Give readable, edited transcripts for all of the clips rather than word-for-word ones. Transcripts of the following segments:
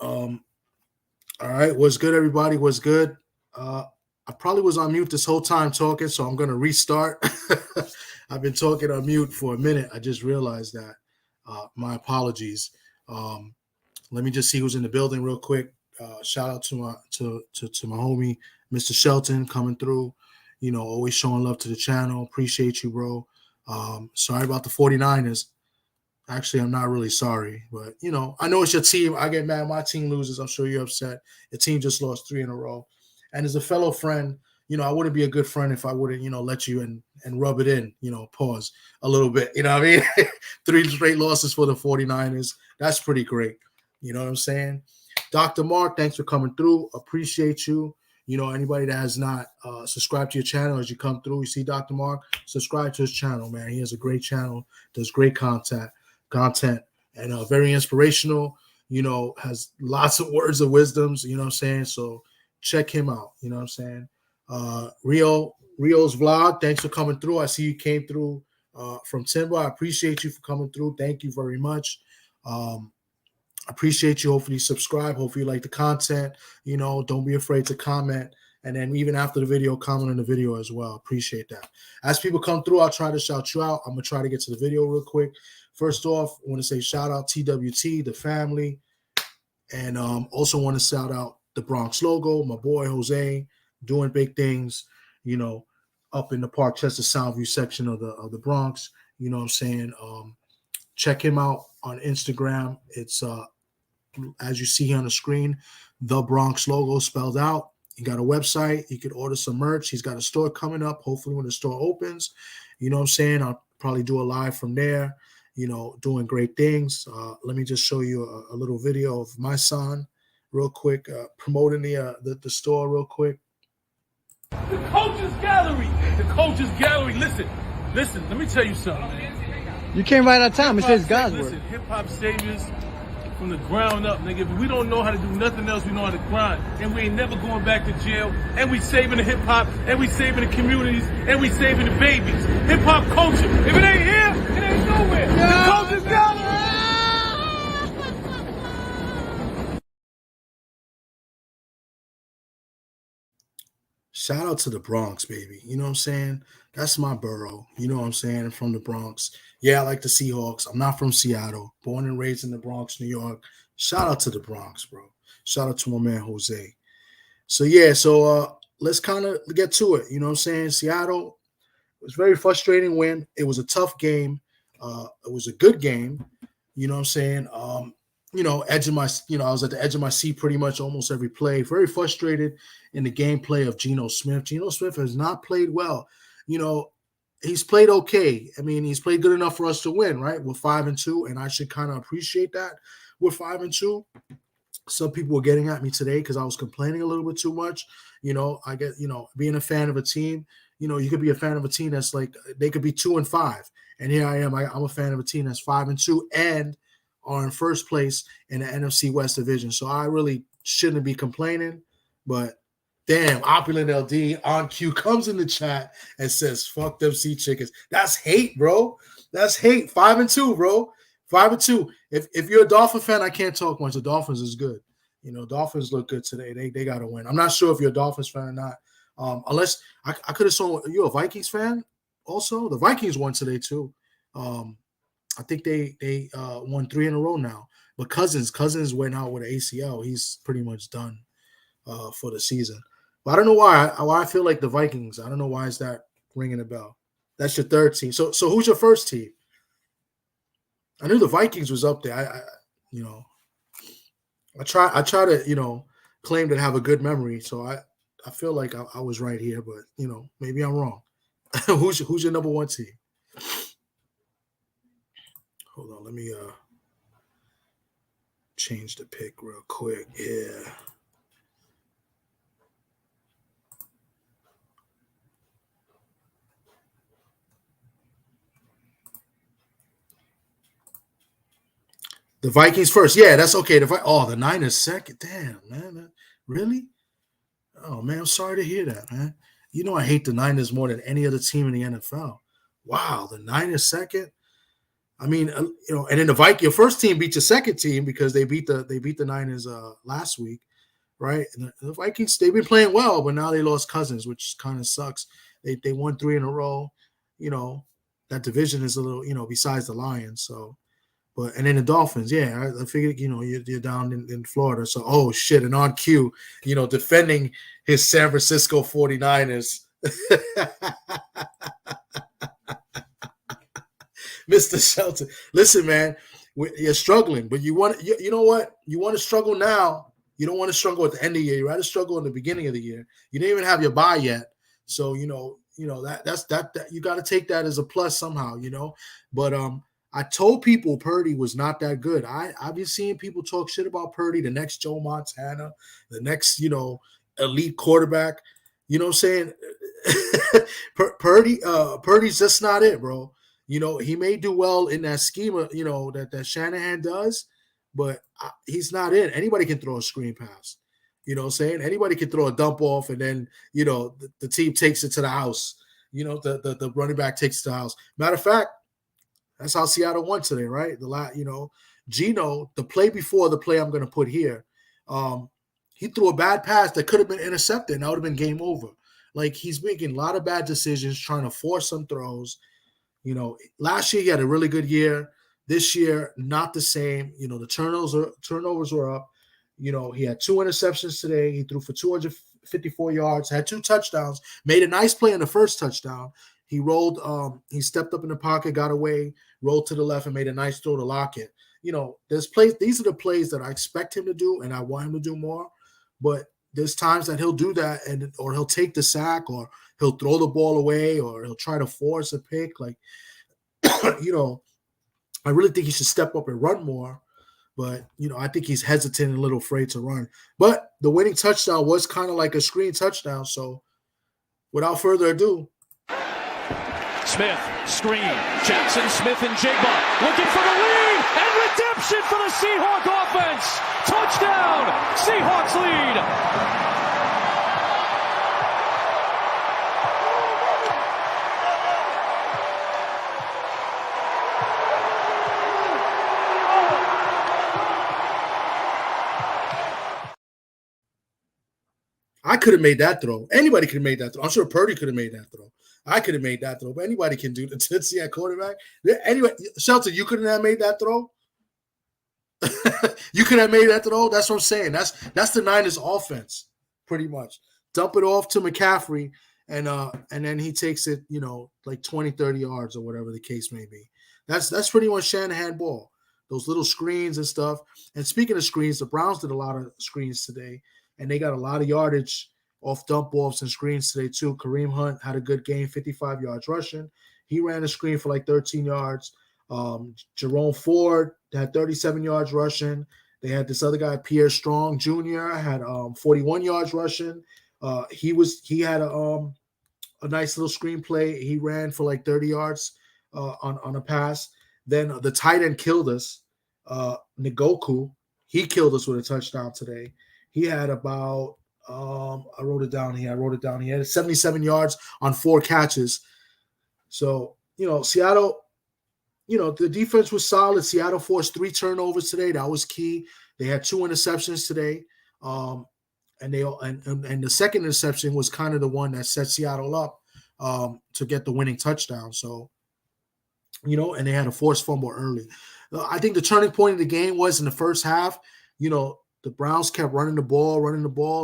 All right, what's good, everybody? What's good? I probably was on mute this whole time talking, so I'm gonna restart. I've been talking on mute for a minute. I just realized that. My apologies. Um, Let me just see who's in the building real quick. Shout out to my homie, Mr. Shelton, coming through. Always showing love to the channel. Appreciate you, bro. Sorry about the 49ers. Actually, I'm not really sorry, but I know it's your team. I get mad. My team loses. I'm sure you're upset. Your team just lost 3 in a row. And as a fellow friend, I wouldn't be a good friend if I wouldn't, let you and rub it in, pause a little bit. You know what I mean? 3 straight losses for the 49ers. That's pretty great. You know what I'm saying? Dr. Mark, thanks for coming through. Appreciate you. Anybody that has not subscribed to your channel as you come through, you see Dr. Mark, subscribe to his channel, man. He has a great channel, does great content, and very inspirational, has lots of words of wisdoms, you know what I'm saying? So check him out, you know what I'm saying? Rio's vlog, thanks for coming through. I see you came through from Timber. I appreciate you for coming through. Thank you very much. Appreciate you. Hopefully you subscribe. Hopefully you like the content. Don't be afraid to comment. And then even after the video, comment on the video as well. Appreciate that. As people come through, I'll try to shout you out. I'm going to try to get to the video real quick. First off, I want to say shout out TWT, the family. And also want to shout out the Bronx logo, my boy Jose, doing big things, up in the Park Chester Soundview section of the Bronx. You know what I'm saying? Check him out on Instagram. It's as you see here on the screen, the Bronx logo spelled out. He got a website. You could order some merch. He's got a store coming up. Hopefully when the store opens, you know what I'm saying? I'll probably do a live from there, doing great things. Let me just show you a little video of my son real quick, promoting the store real quick. The Coach's Gallery. The Coach's Gallery. Listen, let me tell you something, man. You came right on time. It says God's word. Listen, hip-hop saviors from the ground up, nigga. If we don't know how to do nothing else, we know how to grind. And we ain't never going back to jail. And we saving the hip-hop. And we saving the communities. And we saving the babies. Hip-hop culture. If it ain't here, it ain't nowhere. The Coach's Gallery. Shout out to the Bronx, baby. You know what I'm saying? That's my borough. You know what I'm saying? I'm from the Bronx. Yeah, I like the Seahawks. I'm not from Seattle. Born and raised in the Bronx, New York. Shout out to the Bronx, bro. Shout out to my man, Jose. So let's kind of get to it. You know what I'm saying? Seattle, it was a very frustrating win. It was a tough game. It was a good game. You know what I'm saying? Edge of my, I was at the edge of my seat pretty much almost every play. Very frustrated in the gameplay of Geno Smith. Geno Smith has not played well. He's played okay. I mean, he's played good enough for us to win, right? We're 5-2, and I should kind of appreciate that. We're 5-2. Some people were getting at me today because I was complaining a little bit too much. I get, being a fan of a team, you could be a fan of a team that's like, they could be 2-5. And here I am. I'm a fan of a team that's 5-2 and are in first place in the NFC West division. So I really shouldn't be complaining, but damn, Opulent LD on cue comes in the chat and says, fuck them sea chickens. That's hate, bro. That's hate. 5-2, bro. 5-2. If you're a Dolphin fan, I can't talk much. The Dolphins is good. Dolphins look good today. They got to win. I'm not sure if you're a Dolphins fan or not. Unless I could have saw you're a Vikings fan also. The Vikings won today too. I think they won 3 in a row now. But Cousins went out with an ACL. He's pretty much done for the season. But I don't know why I feel like the Vikings. I don't know why is that ringing a bell. That's your third team. So who's your first team? I knew the Vikings was up there. I try to claim to have a good memory. So I feel like I was right here, but maybe I'm wrong. Who's your number 1 team? Hold on, let me change the pick real quick. Yeah. The Vikings first. Yeah, that's okay. The Niners second. Damn, man. Really? Oh, man, I'm sorry to hear that, man. I hate the Niners more than any other team in the NFL. Wow, the Niners second? I mean, and then your first team beat your second team because they beat the Niners last week, right? And the Vikings, they've been playing well, but now they lost Cousins, which kind of sucks. They won 3 in a row. That division is a little, besides the Lions. So, and then the Dolphins, yeah, I figured, you're down in Florida. So, oh shit, and on cue, defending his San Francisco 49ers. Mr. Shelton. Listen, man, you're struggling, but you know what? You want to struggle now. You don't want to struggle at the end of the year. You rather struggle in the beginning of the year. You didn't even have your bye yet. So, that's you got to take that as a plus somehow, But I told people Purdy was not that good. I've been seeing people talk shit about Purdy, the next Joe Montana, the next, elite quarterback. You know what I'm saying? Purdy's just not it, bro. He may do well in that schema, that Shanahan does, but he's not in. Anybody can throw a screen pass. You know what I'm saying? Anybody can throw a dump off, and then, the team takes it to the house. The running back takes it to the house. Matter of fact, that's how Seattle won today, right? Geno, the play before the play I'm going to put here, he threw a bad pass that could have been intercepted, and that would have been game over. Like, he's making a lot of bad decisions, trying to force some throws. Last year he had a really good year. This year, not the same. The turnovers were up. He had 2 interceptions today. He threw for 254 yards, had 2 touchdowns, made a nice play in the first touchdown. He rolled, he stepped up in the pocket, got away, rolled to the left, and made a nice throw to Lockett. These are the plays that I expect him to do, and I want him to do more. But there's times that he'll do that, or he'll take the sack, or he'll throw the ball away, or he'll try to force a pick. Like, I really think he should step up and run more. But, I think he's hesitant and a little afraid to run. But the winning touchdown was kind of like a screen touchdown. So, without further ado. Smith, screen. Jackson Smith and J-Buck looking for the lead and redemption for the Seahawk offense. Touchdown, Seahawks lead. I could have made that throw. Anybody could have made that throw. I'm sure Purdy could have made that throw. I could have made that throw, but anybody can do the at quarterback. Anyway, Shelton, you couldn't have made that throw. You could have made that throw. That's what I'm saying. That's the Niners offense, pretty much. Dump it off to McCaffrey, and then he takes it, like 20, 30 yards or whatever the case may be. That's pretty much Shanahan ball. Those little screens and stuff. And speaking of screens, the Browns did a lot of screens today, and they got a lot of yardage off dump offs and screens today too. Kareem Hunt had a good game, 55 yards rushing. He ran a screen for like 13 yards. Jerome Ford had 37 yards rushing. They had this other guy, Pierre Strong Jr., had 41 yards rushing. He had a nice little screenplay. He ran for like 30 yards on a pass. Then the tight end killed us. Ngoku, he killed us with a touchdown today. He had about I wrote it down here. He had 77 yards on 4 catches. So, Seattle, the defense was solid. Seattle forced 3 turnovers today. That was key. They had 2 interceptions today. And the second interception was kind of the one that set Seattle up to get the winning touchdown. So, and they had a forced fumble early. I think the turning point of the game was in the first half. The Browns kept running the ball,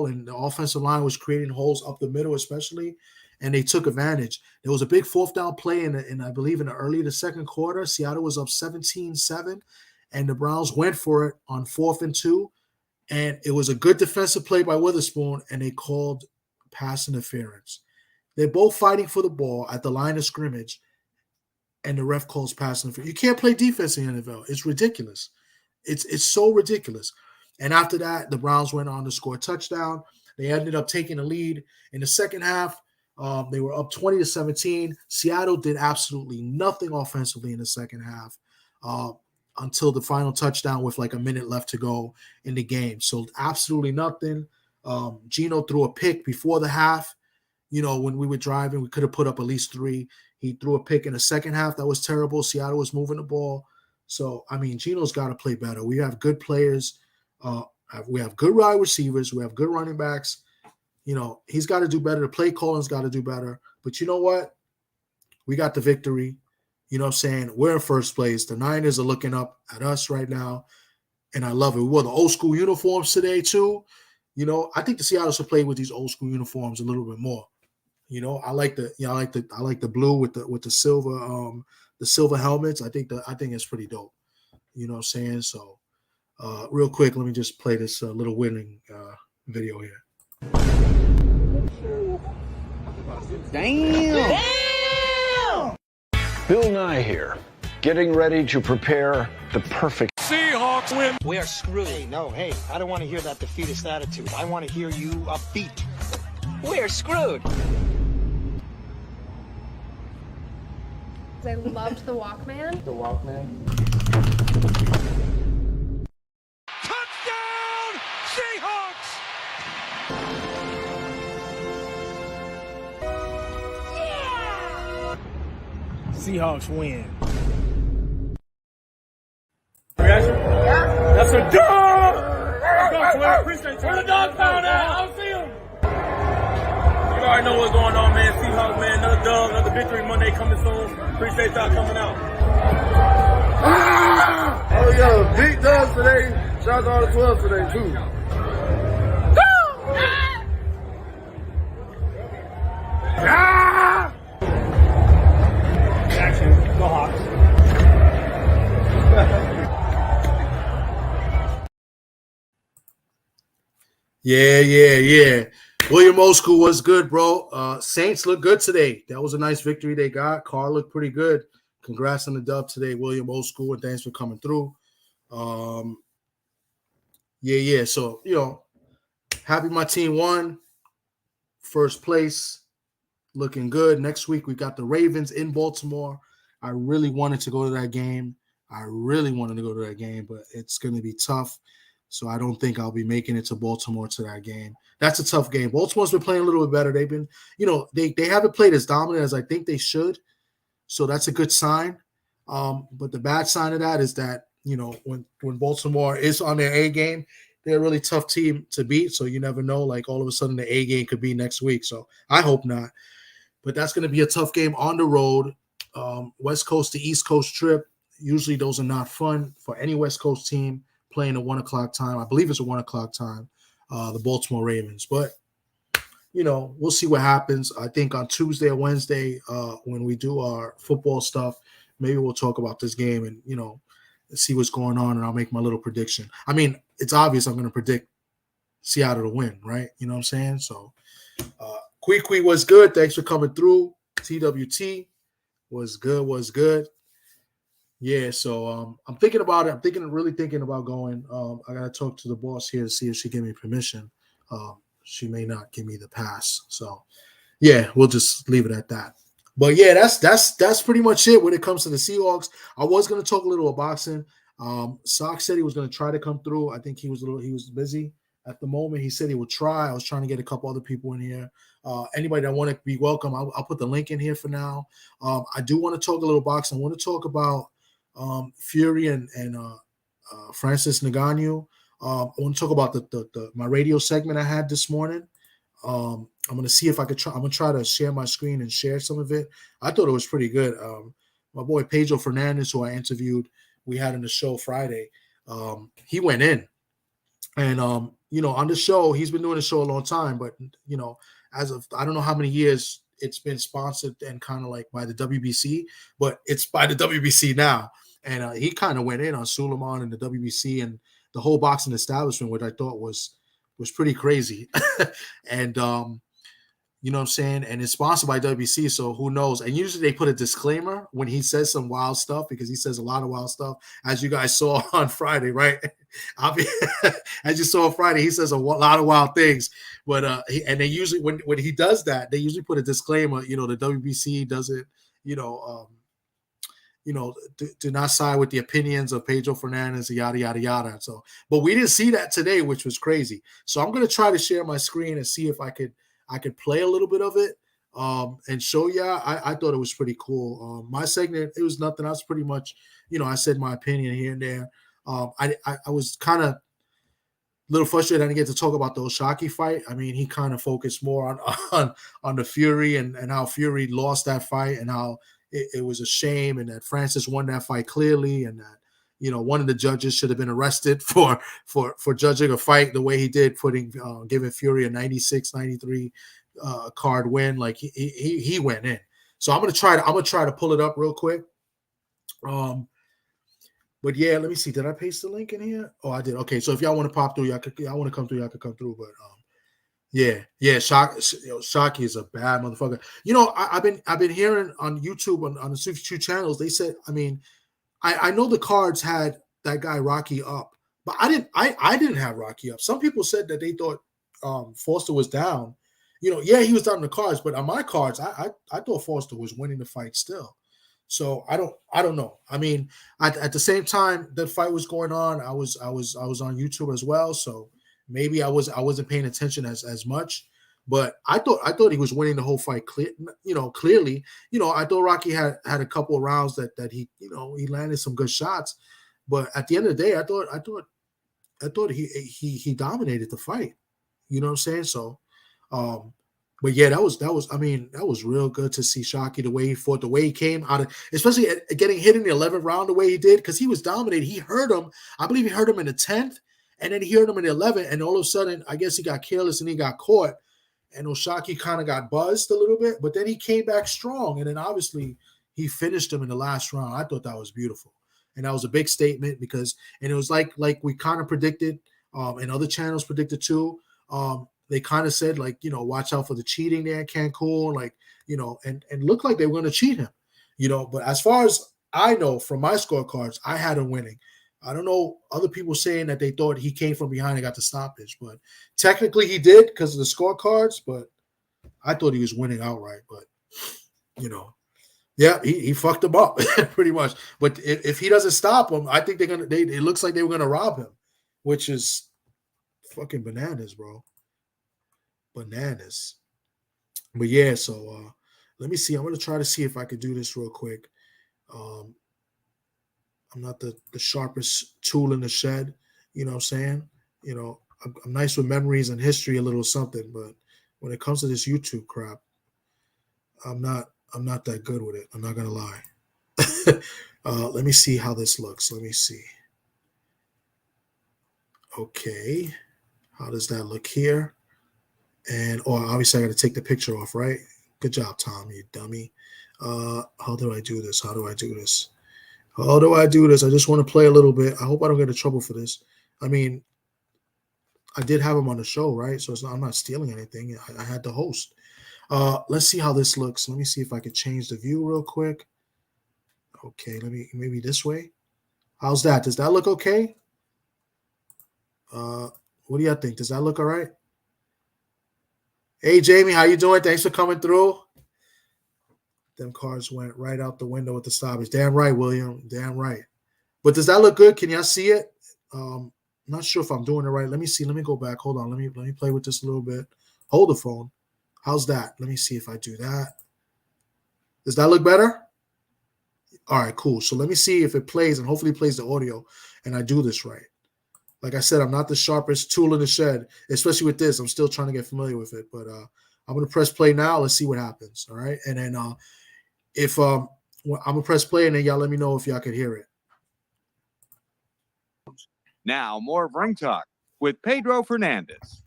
and the offensive line was creating holes up the middle, especially, and they took advantage. There was a big 4th down play in I believe, in the early the second quarter. Seattle was up 17-7, and the Browns went for it on 4th and 2, and it was a good defensive play by Witherspoon, and they called pass interference. They're both fighting for the ball at the line of scrimmage, and the ref calls pass interference. You can't play defense in the NFL. It's ridiculous. It's so ridiculous. And after that, the Browns went on to score a touchdown. They ended up taking the lead in the second half. They were up 20-17. Seattle did absolutely nothing offensively in the second half until the final touchdown with like a minute left to go in the game. So absolutely nothing. Geno threw a pick before the half. When we were driving, we could have put up at least 3. He threw a pick in the second half that was terrible. Seattle was moving the ball. So, I mean, Geno's got to play better. We have good players. We have good wide receivers. We have good running backs. He's got to do better. The play calling's got to do better. But you know what? We got the victory. You know what I'm saying? We're in first place. The Niners are looking up at us right now, and I love it. We wore the old school uniforms today too. I think the Seattle should play with these old school uniforms a little bit more. I like the blue with the silver helmets. I think it's pretty dope. You know what I'm saying? So, real quick, let me just play this little winning video here. Damn! Bill Nye here, getting ready to prepare the perfect Seahawks win. We are screwed. Hey, I don't want to hear that defeatist attitude. I want to hear you upbeat. We're screwed. I loved the Walkman. Touchdown, Seahawks! Seahawks win. Reaction? Yeah. That's a dog! Appreciate you. Where the dog found out? I'll see him. You already know what's going on, man. Seahawks, man. Another dub, another victory Monday coming soon. Appreciate y'all coming out. Oh, yeah. Big dubs today. Shout out to all the 12 today, too. Action. Go Hawks. Yeah. William Oskoo was good, bro. Saints look good today. That was a nice victory they got. Carr looked pretty good. Congrats on the dub today, William Oskoo, and thanks for coming through. Yeah. So, happy my team won. First place. Looking good. Next week, we got the Ravens in Baltimore. I really wanted to go to that game. But it's going to be tough. So I don't think I'll be making it to Baltimore to that game. That's a tough game. Baltimore's been playing a little bit better. They've been, they haven't played as dominant as I think they should. So that's a good sign. But the bad sign of that is that, when Baltimore is on their A game, they're a really tough team to beat. So you never know, like all of a sudden the A game could be next week. So I hope not. But that's going to be a tough game on the road. West Coast to East Coast trip. Usually those are not fun for any West Coast team playing at 1 o'clock time. I believe it's a 1 o'clock time, the Baltimore Ravens. But, we'll see what happens. I think on Tuesday or Wednesday, when we do our football stuff, maybe we'll talk about this game and, see what's going on, and I'll make my little prediction. I mean, it's obvious I'm going to predict Seattle to win, right? You know what I'm saying? So, Quee was good. Thanks for coming through. TWT was good. Yeah, so I'm thinking about it. Really thinking about going. I got to talk to the boss here to see if she give me permission. She may not give me the pass. So, yeah, we'll just leave it at that. But, yeah, that's pretty much it when it comes to the Seahawks. I was going to talk a little about boxing. Sock said he was going to try to come through. I think he was busy at the moment. He said he would try. I was trying to get a couple other people in here. Anybody that want to be welcome, I'll put the link in here for now. I do want to talk a little boxing. I want to talk about Fury and Francis Ngannou. I want to talk about my radio segment I had this morning. I'm going to see if I could try. I'm going to try to share my screen and share some of it. I thought it was pretty good. My boy Pedro Fernandez, who I interviewed, we had in the show Friday. He went in, and on the show, he's been doing the show a long time, but as of I don't know how many years it's been sponsored and kind of like by the WBC, but it's by the WBC now. And he kind of went in on Suleiman and the WBC and the whole boxing establishment, which I thought was pretty crazy. And you know what I'm saying? And it's sponsored by WBC, so who knows? And usually they put a disclaimer when he says some wild stuff, because he says a lot of wild stuff, as you guys saw on Friday, right? As you saw on Friday, he says a lot of wild things. But and they usually, when he does that, they usually put a disclaimer. The WBC doesn't, do not side with the opinions of Pedro Fernandez, yada, yada, yada. So, but we didn't see that today, which was crazy. So I'm going to try to share my screen and see if I could play a little bit of it. And so yeah, I thought it was pretty cool. My segment, it was nothing else. Pretty much, I said my opinion here and there. I was kind of a little frustrated I didn't get to talk about the Oshaki fight. I mean, he kind of focused more on the Fury and how Fury lost that fight and how it was a shame and that Francis won that fight clearly and that one of the judges should have been arrested for judging a fight the way he did, giving Fury a 96-93 card win. Like he went in. So I'm gonna try to pull it up real quick. But yeah, let me see. Did I paste the link in here? Oh, I did. Okay, so if y'all want to pop through, y'all want to come through, y'all could come through. But yeah, Shockey is a bad motherfucker. I've been hearing on YouTube on the 62 channels. They said, I mean, I know the cards had that guy Rocky up, but I didn't have Rocky up. Some people said that they thought Foster was down. Yeah, he was down in the cards, but on my cards, I thought Foster was winning the fight still. So I don't know. I mean, at the same time that fight was going on, I was on YouTube as well. So maybe I wasn't paying attention as much. But I thought he was winning the whole fight clearly. I thought Rocky had a couple of rounds that he he landed some good shots. But at the end of the day, I thought he dominated the fight. You know what I'm saying? So but yeah, that was real good to see Shockey the way he fought, the way he came out of, especially getting hit in the 11th round the way he did, because he was dominated. He hurt him. I believe he hurt him in the 10th, and then he hurt him in the 11th, and all of a sudden, I guess he got careless and he got caught, and Oshaki kind of got buzzed a little bit, but then he came back strong, and then obviously he finished him in the last round. I thought that was beautiful, and that was a big statement and it was like we kind of predicted, and other channels predicted too. They kind of said, like, watch out for the cheating there in Cancun, like, and looked like they were going to cheat him, But as far as I know from my scorecards, I had him winning. I don't know other people saying that they thought he came from behind and got the stoppage, but technically he did because of the scorecards, but I thought he was winning outright. But, yeah, he fucked him up pretty much. But if he doesn't stop him, I think it looks like they were going to rob him, which is fucking bananas, bro. Bananas. But yeah, so let me see. I'm gonna try to see if I could do this real quick. I'm not the sharpest tool in the shed, you know what I'm saying? I'm nice with memories and history, a little something, but when it comes to this YouTube crap, I'm not that good with it. I'm not gonna lie. Let me see how this looks. Let me see. Okay, how does that look here? And obviously I got to take the picture off, right? Good job, Tom, you dummy. How do I do this? I just want to play a little bit. I hope I don't get in trouble for this. I mean, I did have him on the show, right? So I'm not stealing anything. I had the host. Let's see how this looks. Let me see if I could change the view real quick. Okay, maybe this way. How's that? Does that look okay? What do y'all think? Does that look all right? Hey, Jamie, how you doing? Thanks for coming through. Them cards went right out the window with the stoppage. Damn right, William. Damn right. But does that look good? Can y'all see it? I'm not sure if I'm doing it right. Let me see. Let me go back. Hold on. Let me play with this a little bit. Hold the phone. How's that? Let me see if I do that. Does that look better? All right, cool. So let me see if it plays, and hopefully it plays the audio, and I do this right. Like I said, I'm not the sharpest tool in the shed, especially with this. I'm still trying to get familiar with it, but I'm going to press play now. Let's see what happens, all right? And then if I'm going to press play, and then y'all let me know if y'all can hear it. Now, more of Ring Talk with Pedro Fernandez.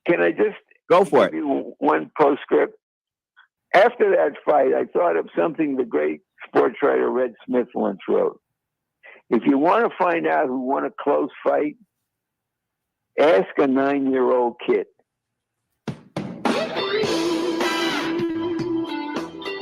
Can I just Go for it. give you one postscript? After that fight, I thought of something the great sports writer Red Smith once wrote. If you want to find out who won a close fight, ask a 9-year-old kid.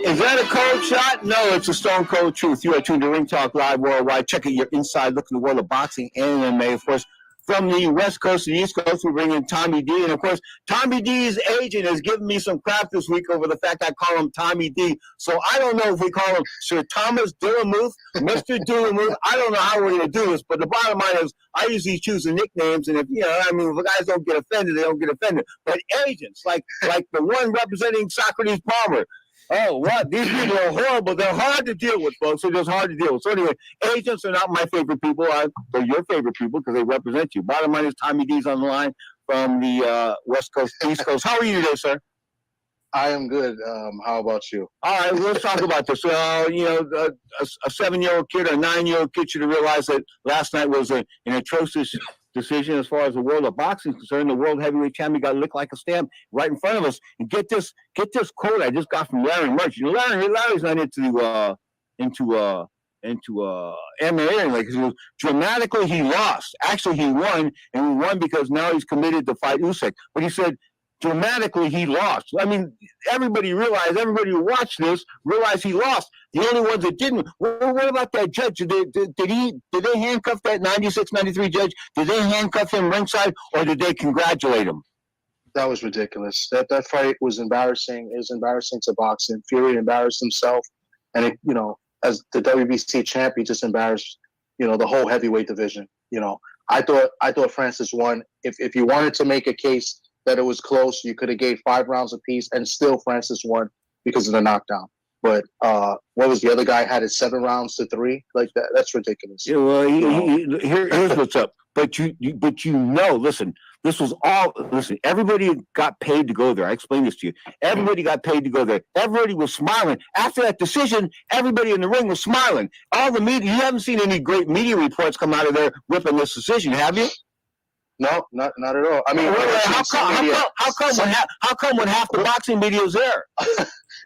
Is that a cold shot? No, it's a stone cold truth. You are tuned to Ring Talk Live Worldwide. Check out your inside look in the world of boxing and MMA. Of course, from the West Coast to the East Coast. We're bringing Tommy D. And, of course, Tommy D's agent has given me some crap this week over the fact I call him Tommy D. So I don't know if we call him Sir Thomas Dillamuth, Mr. Dillamuth. I don't know how we're going to do this, but the bottom line is I usually choose the nicknames. And if the guys don't get offended, they don't get offended. But agents, like the one representing Socrates Palmer, oh, what? These people are horrible. They're hard to deal with, folks. They're just hard to deal with. So anyway, agents are not my favorite people. They're your favorite people because they represent you. Bottom line is Tommy D's on the line from the West Coast, East Coast. How are you today, sir? I am good. How about you? All right, let's talk about this. A 7-year-old kid or a 9-year-old kid should have realized that last night was an atrocious decision as far as the world of boxing is concerned. The world heavyweight champion got licked like a stamp right in front of us. And get this quote I just got from Larry Murch. Larry's not into MMA, like, dramatically he lost. Actually, he won, and he won because now he's committed to fight Usyk. But he said dramatically he lost. I mean, everybody who watched this realized he lost. The only ones that didn't. What about that judge? Did they handcuff that 96-93 judge? Did they handcuff him ringside, or did they congratulate him? That was ridiculous. That fight was embarrassing. It was embarrassing to boxing. Fury embarrassed himself, and as the WBC champ, he just embarrassed, the whole heavyweight division. I thought Francis won. If you wanted to make a case that it was close, you could have gave 5 rounds apiece, and still Francis won because of the knockdown. But what was the other guy had it 7 rounds to 3? Like that? That's ridiculous. Yeah, well, here's what's up. But listen, this was all. Listen, everybody got paid to go there. I explained this to you. Everybody got paid to go there. Everybody was smiling after that decision. Everybody in the ring was smiling. All the media. You haven't seen any great media reports come out of there whipping this decision, have you? No, not at all. I mean, how come when half the boxing media is there?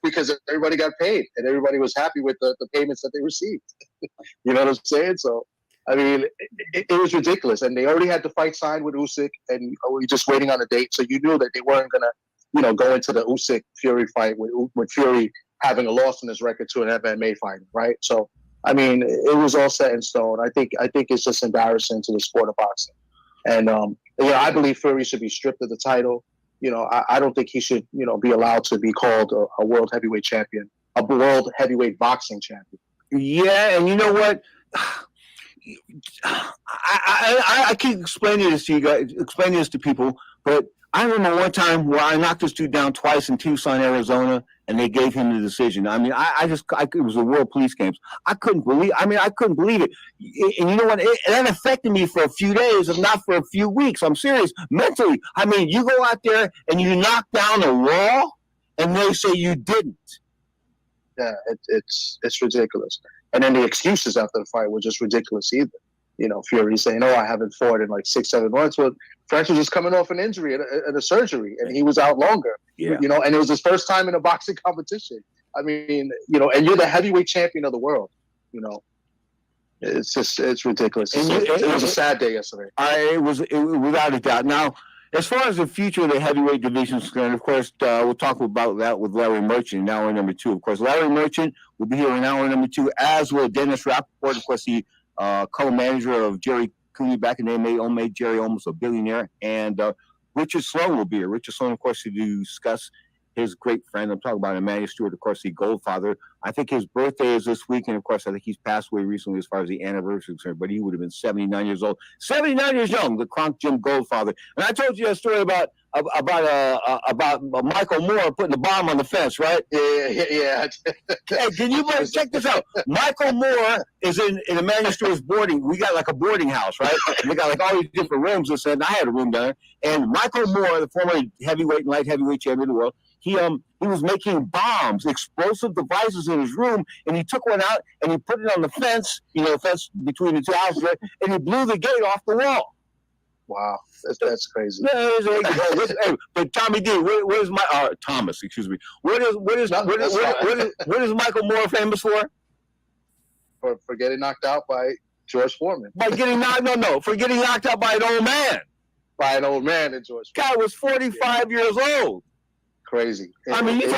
Because everybody got paid and everybody was happy with the payments that they received. You know what I'm saying? So, I mean, it was ridiculous. And they already had the fight signed with Usyk, and we were just waiting on a date. So you knew that they weren't going to, go into the Usyk Fury fight with Fury having a loss in his record to an MMA fighter, right? So, I mean, it was all set in stone. I think it's just embarrassing to the sport of boxing. And, I believe Fury should be stripped of the title. I don't think he should, be allowed to be called a world heavyweight champion, a world heavyweight boxing champion. Yeah, and you know what? I keep explaining this to you guys, explaining this to people, but I remember one time where I knocked this dude down twice in Tucson, Arizona, and they gave him the decision. I mean, it was the World Police Games. I couldn't believe it. And you know what? That affected me for a few days, if not for a few weeks. I'm serious. Mentally. I mean, you go out there and you knock down a wall, and they say you didn't. Yeah, it's ridiculous. And then the excuses after the fight were just ridiculous either. Fury saying, I haven't fought in like 6-7 months. Well, Francis was just coming off an injury at a surgery, and he was out longer. Yeah. And it was his first time in a boxing competition. I mean, and you're the heavyweight champion of the world. It's ridiculous. It was a sad day yesterday. It was without a doubt. Now, as far as the future of the heavyweight division is concerned, of course, we'll talk about that with Larry Merchant in hour number 2. Of course, Larry Merchant will be here in hour number 2, as will Dennis Rappaport, of course, the co-manager of Jerry Cooney back in the day, made Jerry almost a billionaire. And Richard Sloan will be here. Richard Sloan, of course, to discuss his great friend. I'm talking about Emmanuel Stewart, of course, the Goldfather. I think his birthday is this week, and of course, I think he's passed away recently as far as the anniversary is concerned, but he would have been 79 years old. 79 years young, the Kronk Jim Goldfather. And I told you that story about Michael Moore putting the bomb on the fence, right? Yeah. Hey, can you check this out? Michael Moore is in Emmanuel Stewart's boarding. We got like a boarding house, right? And we got like all these different rooms. And I had a room down there. And Michael Moore, the former heavyweight and light heavyweight champion of the world, he was making bombs, explosive devices in his room, and he took one out and he put it on the fence, the fence between the two houses, right? And he blew the gate off the wall. Wow, that's crazy. But Tommy D, where's my Thomas? Excuse me. What is Michael Moore famous for? For getting knocked out by George Foreman. For getting knocked out by an old man. By an old man in George Foreman. Guy was 45 years old. Crazy. I mean, you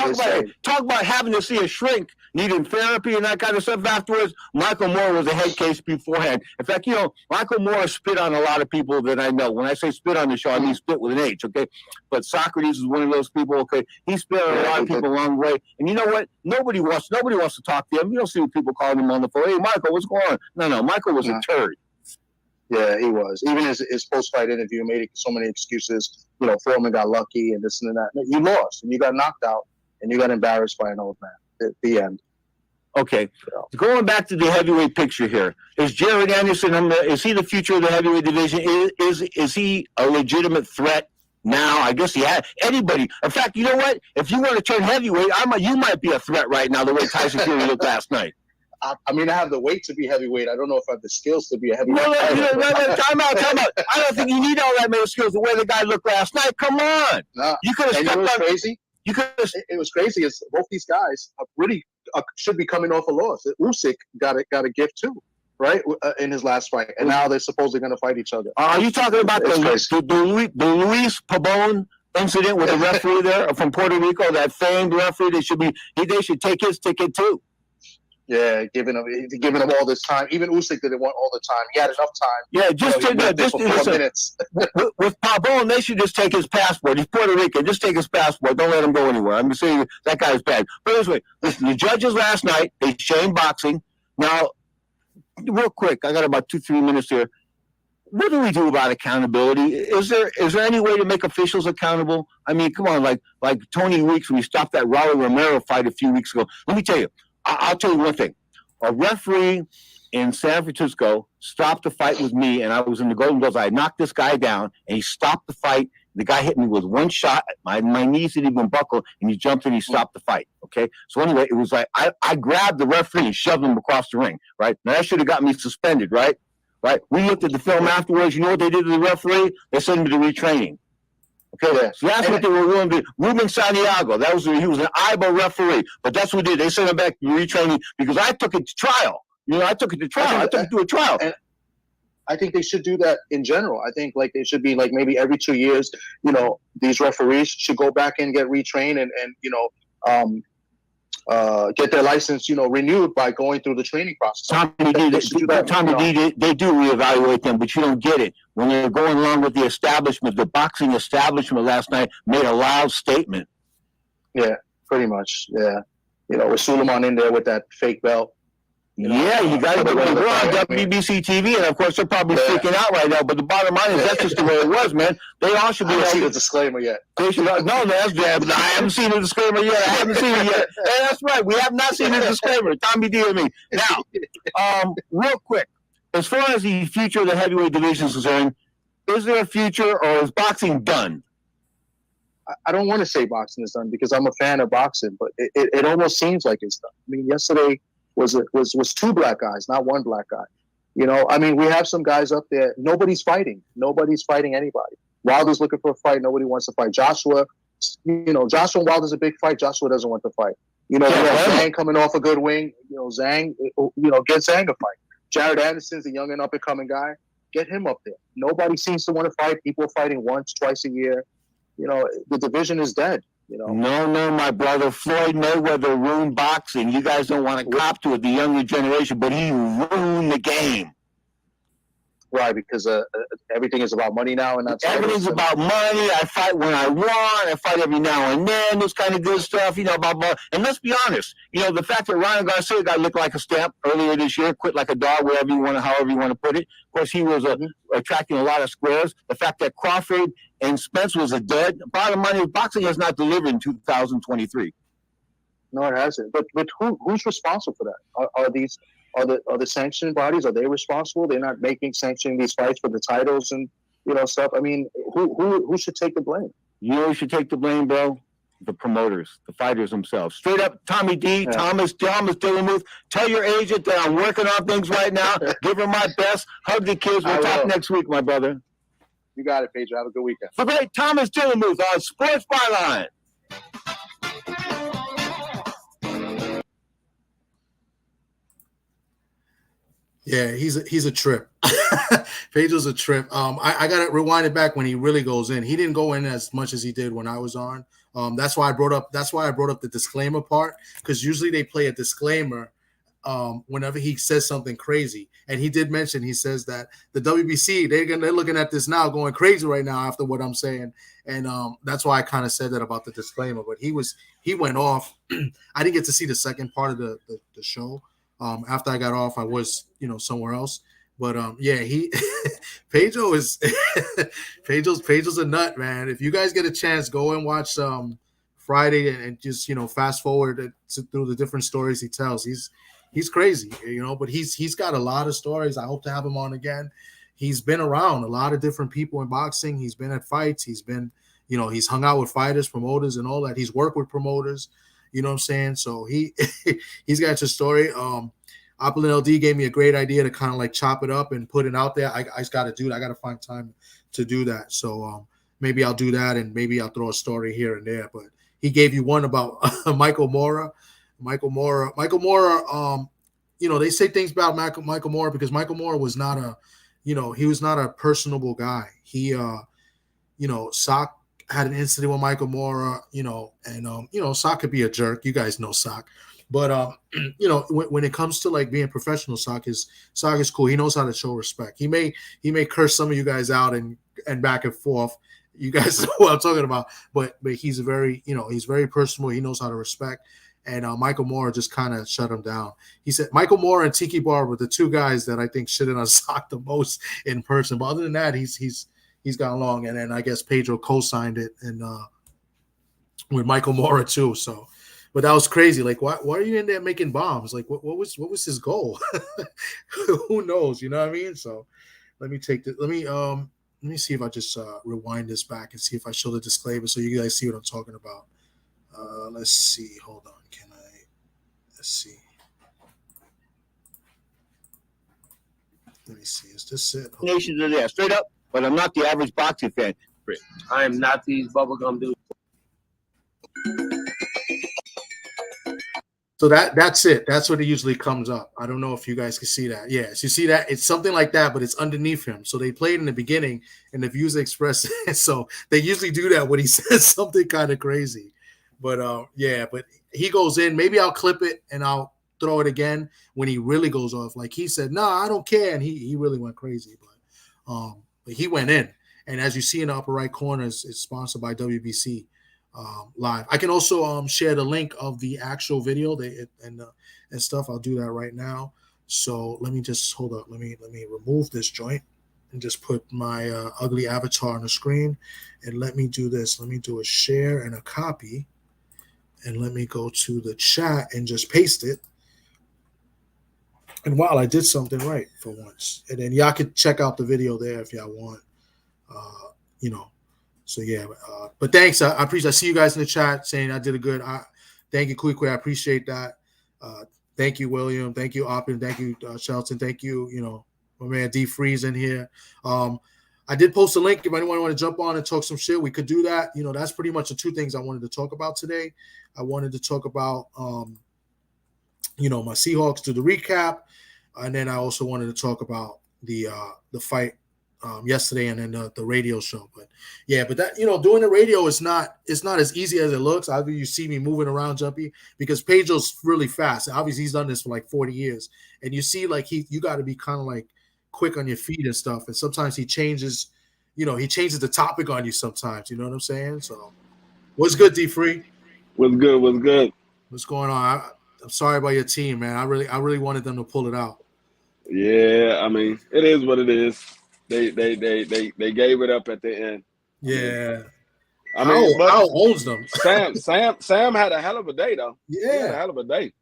talk about having to see a shrink, needing therapy and that kind of stuff afterwards. Michael Moore was a head case beforehand. In fact, Michael Moore spit on a lot of people that I know. When I say spit on the show, I mean spit with an H, okay? But Socrates is one of those people, okay? He spit on a lot of people along the way. And you know what? Nobody wants to talk to him. You don't see people calling him on the phone. Hey, Michael, what's going on? No, Michael was a turd. Yeah, he was. Even his post-fight interview made so many excuses. Foreman got lucky and this and that. You lost and you got knocked out and you got embarrassed by an old man at the end. Okay. Going back to the heavyweight picture here, is Jared Anderson, is he the future of the heavyweight division? Is he a legitimate threat now? I guess he had anybody. In fact, you know what? If you want to turn heavyweight, you might be a threat right now the way Tyson Fury looked last night. I mean, I have the weight to be heavyweight. I don't know if I have the skills to be a heavyweight. No, time out. I don't think you need all that many skills. The way the guy looked last night, come on. No. You could have stepped on. Crazy. It was crazy. Is both these guys really should be coming off a loss. Usyk got a gift too, right? In his last fight, and now they're supposedly going to fight each other. Are you talking about the Luis Pabon incident with the referee there from Puerto Rico? That famed referee. They should take his ticket too. Yeah, giving him all this time. Even Usyk didn't want all the time. He had enough time. Yeah, just 4 minutes. with Pabon, they should just take his passport. He's Puerto Rican. Just take his passport. Don't let him go anywhere. I'm saying that guy's bad. But anyway, listen, the judges last night, they shamed boxing. Now, real quick, I got about 2-3 minutes here. What do we do about accountability? Is there any way to make officials accountable? I mean, come on, like Tony Weeks when he stopped that Raul Romero fight a few weeks ago. Let me tell you. I'll tell you one thing. A referee in San Francisco stopped the fight with me, and I was in the Golden Gloves. I had knocked this guy down, and he stopped the fight. The guy hit me with one shot. My knees didn't even buckle, and he jumped and he stopped the fight. Okay? So anyway, it was like I grabbed the referee and shoved him across the ring, right? Now, that should have got me suspended, right? Right? We looked at the film afterwards. You know what they did to the referee? They sent him to retraining. Okay, so that's what they were willing to do. Ruben Santiago, he was an IBA referee, but that's what they did. They sent him back to retraining because I took it to trial. I took it to trial. I took it to a trial. And I think they should do that in general. I think they should be maybe every 2 years, these referees should go back and get retrained and get their license, renewed by going through the training process. Tommy D, they do reevaluate them, but you don't get it. When they're going along with the establishment, the boxing establishment last night made a loud statement. Yeah, pretty much. Yeah. With Suleiman in there with that fake belt. You got it. We're on WBC TV, and of course they're probably freaking out right now. But the bottom line is that's just the way it was, man. They all should be. I haven't seen the disclaimer yet. They should. No, I haven't seen the disclaimer yet. Hey, that's right. We have not seen the disclaimer. Tommy D and me. Now, real quick, as far as the future of the heavyweight division is concerned, is there a future, or is boxing done? I don't want to say boxing is done because I'm a fan of boxing, but it almost seems like it's done. I mean, yesterday was 2 black guys, not 1 black guy. I mean, we have some guys up there. Nobody's fighting. Nobody's fighting anybody. Wilder's looking for a fight. Nobody wants to fight. Joshua and Wilder's a big fight. Joshua doesn't want to fight. Zhang coming off a good wing. Zhang, get Zhang a fight. Jared Anderson's a young and up-and-coming guy. Get him up there. Nobody seems to want to fight. People are fighting once, twice a year. The division is dead. No, my brother. Floyd Mayweather ruined boxing. You guys don't want to cop to it, the younger generation, but he ruined the game. Right, because everything is about money now, and that's everything's about money. I fight when I want. I fight every now and then. This kind of good stuff, blah, blah. And let's be honest. The fact that Ryan Garcia got licked like a stamp earlier this year, quit like a dog, however you want to put it. Of course, he was attracting a lot of squares. The fact that Crawford and Spence was a dud. Bottom line is boxing has not delivered in 2023. No, it hasn't. But who's responsible for that? Are the sanctioning bodies, are they responsible? They're not sanctioning these fights for the titles and stuff. I mean, who should take the blame? You know who should take the blame, bro? The promoters, the fighters themselves. Straight up, Tommy D, yeah. Thomas Dillamuth. Tell your agent that I'm working on things right now. Give her my best. Hug the kids. We'll talk next week, my brother. You got it, Pedro. Have a good weekend. For great Thomas Dillamuth on Sports Byline. Yeah, he's a trip. Pedro's a trip. I gotta rewind it back when he really goes in. He didn't go in as much as he did when I was on. That's why I brought up the disclaimer part, because usually they play a disclaimer whenever he says something crazy. And he did mention, he says that the WBC, they're looking at this now going crazy right now after what I'm saying. And that's why I kind of said that about the disclaimer. But he went off. I didn't get to see the second part of the show. After I got off, I was, somewhere else. But yeah, Pedro is Pedro's a nut, man. If you guys get a chance, go and watch Friday and just fast forward through the different stories he tells. He's crazy, but he's got a lot of stories. I hope to have him on again. He's been around a lot of different people in boxing. He's been at fights. He's been, he's hung out with fighters, promoters, and all that. He's worked with promoters. You know what I'm saying? So he's got your story. Opulent LD gave me a great idea to kind of like chop it up and put it out there. I just got to do it. I got to find time to do that. So maybe I'll do that, and maybe I'll throw a story here and there. But he gave you one about Michael Mora. Michael Mora, they say things about Michael Mora because Michael Mora was not he was not a personable guy. He, Sock had an incident with Michael Mora, and Sock could be a jerk. You guys know Sock. But when it comes to like being professional, Sock is cool. He knows how to show respect. He may curse some of you guys out and back and forth. You guys know what I'm talking about. But he's he's very personal. He knows how to respect. And Michael Mora just kind of shut him down. He said Michael Mora and Tiki Bar were the two guys that I think shitted on Sock the most in person. But other than that, he's gone along. And then I guess Pedro co-signed it and with Michael Mora too. So, but that was crazy. Like, why are you in there making bombs? Like, what was his goal? Who knows? You know what I mean? So, let me take Let me see if I just rewind this back and see if I show the disclaimer so you guys see what I'm talking about. Let's see. Hold on. Let's see. Let me see. Is this it? Nations are there, straight up. But I'm not the average boxing fan. I am not these bubblegum dudes. So that's it. That's what it usually comes up. I don't know if you guys can see that. Yes, you see that? It's something like that, but it's underneath him. So they played in the beginning, and the views express. So they usually do that when he says something kind of crazy. But yeah, but he goes in. Maybe I'll clip it and I'll throw it again when he really goes off. Like he said, "No, I don't care," and he really went crazy. But he went in, and as you see in the upper right corner, it's sponsored by WBC Live. I can also share the link of the actual video and stuff. I'll do that right now. So let me just hold up. Let me remove this joint and just put my ugly avatar on the screen, and let me do this. Let me do a share and a copy. And let me go to the chat and just paste it. And wow, I did something right for once. And then y'all could check out the video there if y'all want. So yeah. But thanks. I appreciate. I see you guys in the chat saying I did a good. Thank you, Quick. I appreciate that. Thank you, William. Thank you, Oppen. Thank you, Shelton. Thank you. My man D Freeze in here. I did post a link if anyone want to jump on and talk some shit. We could do that. That's pretty much the two things I wanted to talk about today. I wanted to talk about, my Seahawks, do the recap, and then I also wanted to talk about the fight yesterday and then the radio show. But yeah, but that doing the radio is not as easy as it looks. Obviously, you see me moving around, Jumpy, because Pedro's really fast. Obviously, he's done this for like 40 years, and you see like you got to be kind of like quick on your feet and stuff. And sometimes he changes the topic on you sometimes. You know what I'm saying? So, what's good, D Free? What's good? What's going on? I'm sorry about your team, man. I really wanted them to pull it out. Yeah, I mean, it is what it is. They gave it up at the end. Yeah. I mean, Al owns them. Sam had a hell of a day though. Yeah, he had a hell of a day.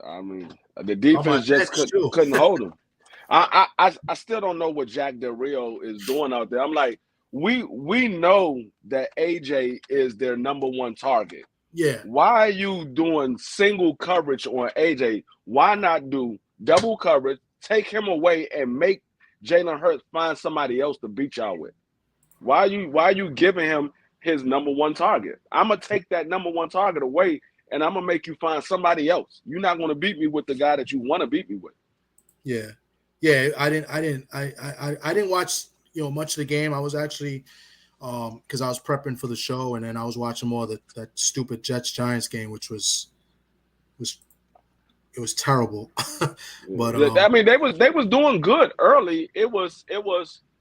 I mean, the defense just couldn't hold him. I still don't know what Jack Del Rio is doing out there. I'm like, we know that AJ is their number one target. Yeah. Why are you doing single coverage on AJ? Why not do double coverage, take him away, and make Jalen Hurts find somebody else to beat y'all with? Why are you giving him his number one target? I'm gonna take that number one target away, and I'm gonna make you find somebody else. You're not gonna beat me with the guy that you want to beat me with. Yeah. I didn't watch much of the game. I was actually because I was prepping for the show, and then I was watching more of that stupid Jets Giants game, which was terrible. But I mean, they was doing good early. It was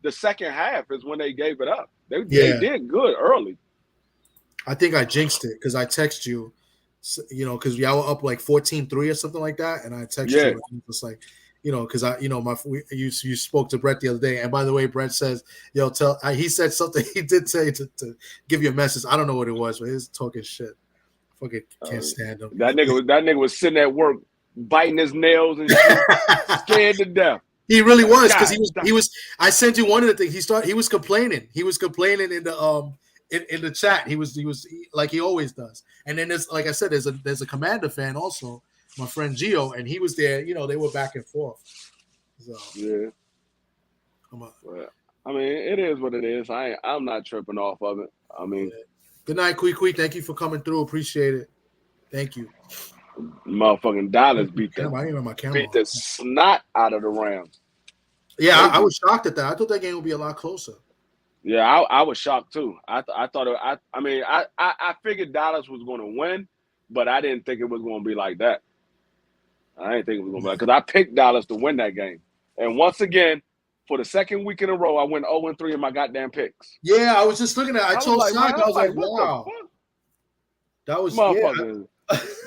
the second half is when they gave it up. They did good early. I think I jinxed it because I text you, because y'all were up like 14-3 or something like that, and I texted you and just like, because you spoke to Brett the other day, and by the way, Brett says, he said something. He did say to give you a message. I don't know what it was, but he was talking shit. Fucking can't stand him. That nigga was sitting at work biting his nails and shit, scared to death. He really was, because he was. I sent you one of the things. He was complaining. He was complaining in the in the chat. He was like he always does. And then there's, like I said, there's a Commander fan also, my friend Gio, and he was there. They were back and forth. So yeah. I mean, it is what it is. I'm not tripping off of it. I mean, good night, Kui. Thank you for coming through. Appreciate it. Thank you. Motherfucking Dallas beat the snot out of the Rams. Yeah, I was shocked at that. I thought that game would be a lot closer. Yeah, I was shocked too. I thought I figured Dallas was going to win, but I didn't think it was going to be like that. I didn't think it was going to be because I picked Dallas to win that game, and once again, for the second week in a row, I went 0-3 in my goddamn picks. Yeah, I was just looking at it. I told Sonic, I was like, wow. That was motherfuckers.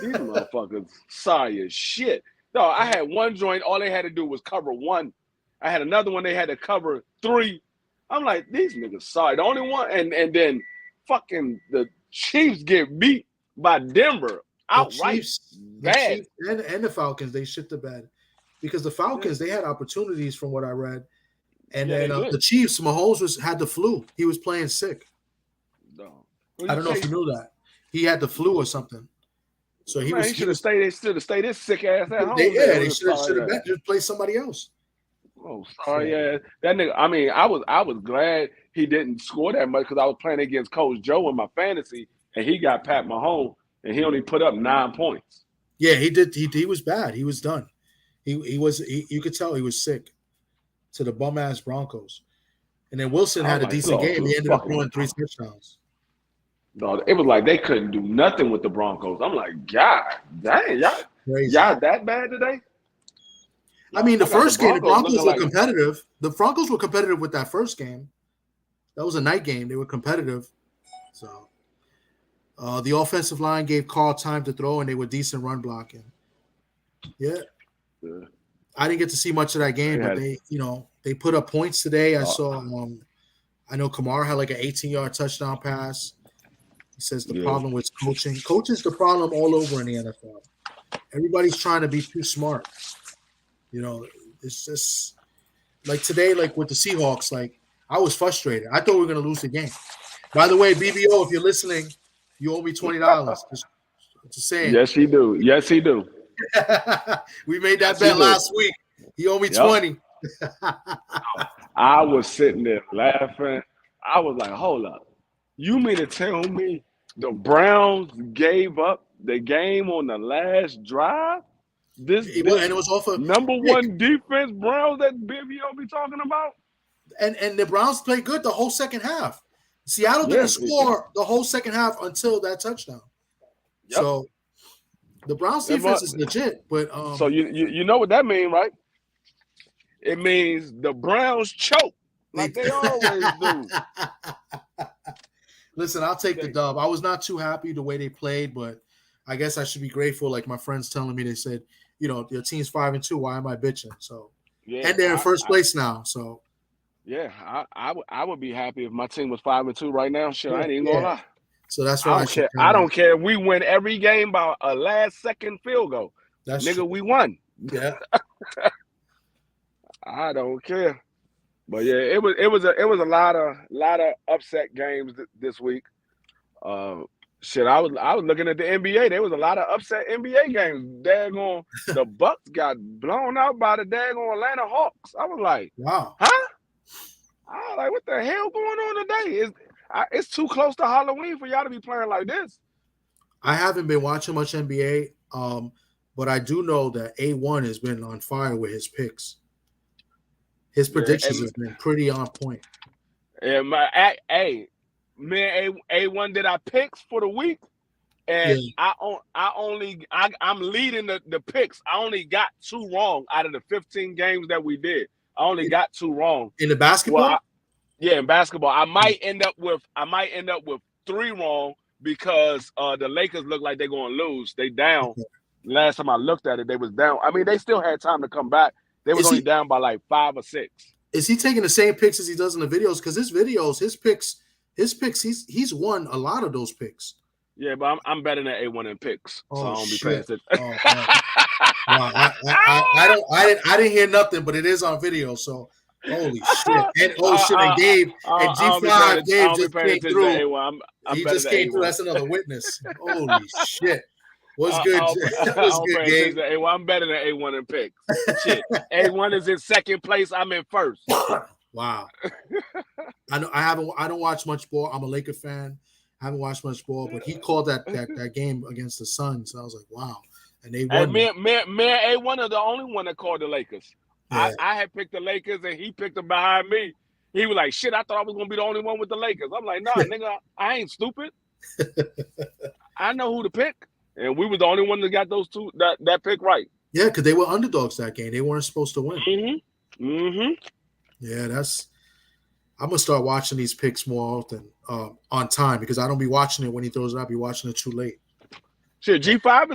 These motherfuckers sorry as shit. No, I had one joint. All they had to do was cover one. I had another one. They had to cover 3. I'm like, these niggas sorry. The only one, and then fucking the Chiefs get beat by Denver outright. Bad. And the Falcons, they shit the bed because the Falcons they had opportunities from what I read, and then the Chiefs, Mahomes had the flu. He was playing sick. No. I don't know if you knew that. He had the flu or something. So he should have stayed. They should have stayed his sick ass at home. They should have just played somebody else. Oh, sorry, yeah. That nigga. I mean, I was glad he didn't score that much because I was playing against Coach Joe in my fantasy, and he got Pat Mahomes, and he only put up 9 points. Yeah, he did. He was bad. He was done. He was. You could tell he was sick. To the bum ass Broncos, and then Wilson had a decent game. He ended up throwing 3 touchdowns. No, it was like they couldn't do nothing with the Broncos. I'm like, God dang, y'all that bad today? I mean, the first game, the Broncos were competitive. The Broncos were competitive with that first game. That was a night game. They were competitive. So the offensive line gave Carl time to throw, and they were decent run blocking. Yeah. I didn't get to see much of that game, but they put up points today. I saw I know Kamara had like an 18-yard touchdown pass. He says the problem was coaching. Coaching's the problem all over in the NFL. Everybody's trying to be too smart. It's just like today, like with the Seahawks, like I was frustrated. I thought we were going to lose the game. By the way, BBO, if you're listening, you owe me $20. Just saying. Yes, he do. Yes, he do. We made that bet last week. He owed me 20. I was sitting there laughing. I was like, hold up. You mean to tell me the Browns gave up the game on the last drive? And it was off of number one defense Browns that BBO be talking about? And the Browns played good the whole second half. Seattle didn't score the whole second half until that touchdown. Yep. So the Browns defense is legit, but so you know what that means, right? It means the Browns choke like they always do. Listen, I'll take the dub. I was not too happy the way they played, but I guess I should be grateful. Like my friends telling me, they said, your team's 5-2. Why am I bitching? So and they're in first place now. So I would be happy if my team was 5-2 right now. Sure, I ain't even gonna lie. So that's why I don't care if we win every game by a last-second field goal. Nigga, true. We won. Yeah. I don't care. But yeah, it was a lot of upset games this week. Shit, I was looking at the NBA. There was a lot of upset NBA games. Daggone, the Bucks got blown out by the daggone Atlanta Hawks. I was like, wow, huh? I was like, what the hell going on today? It's too close to Halloween for y'all to be playing like this. I haven't been watching much NBA, but but I do know that A1 has been on fire with his picks. His predictions have been pretty on point. And man, A1 did our picks for the week, and I'm leading the picks. I only got 2 wrong out of the 15 games that we did. I only got 2 wrong in the basketball. Well, in basketball, I might end up with 3 wrong because the Lakers look like they're going to lose. They down. Last time I looked at it, they was down. I mean, they still had time to come back. They was only down by like 5 or 6. Is he taking the same picks as he does in the videos? Because his picks, he's won a lot of those picks. Yeah, but I'm better than A1 in picks, so I don't be paying attention. Wow, I didn't hear nothing, but it is on video. So holy shit! And and Gabe and G5 Gabe just came through. He just came through. That's another witness. Holy shit! What's good? What's good, Gabe? I'm better than A1 in picks. Shit, A1 is in second place. I'm in first. Wow. I don't watch much ball. I'm a Laker fan. I haven't watched much ball, but he called that game against the Suns. I was like, wow. And they won. Me and A1 are the only one that called the Lakers. Yeah. I had picked the Lakers, and he picked them behind me. He was like, shit, I thought I was going to be the only one with the Lakers. I'm like, nah, nigga, I ain't stupid. I know who to pick. And we were the only one that got those two that pick right. Yeah, because they were underdogs that game. They weren't supposed to win. Mm-hmm. Yeah, I'm gonna start watching these picks more often on time because I don't be watching it when he throws it out. I be watching it too late. Shit, G5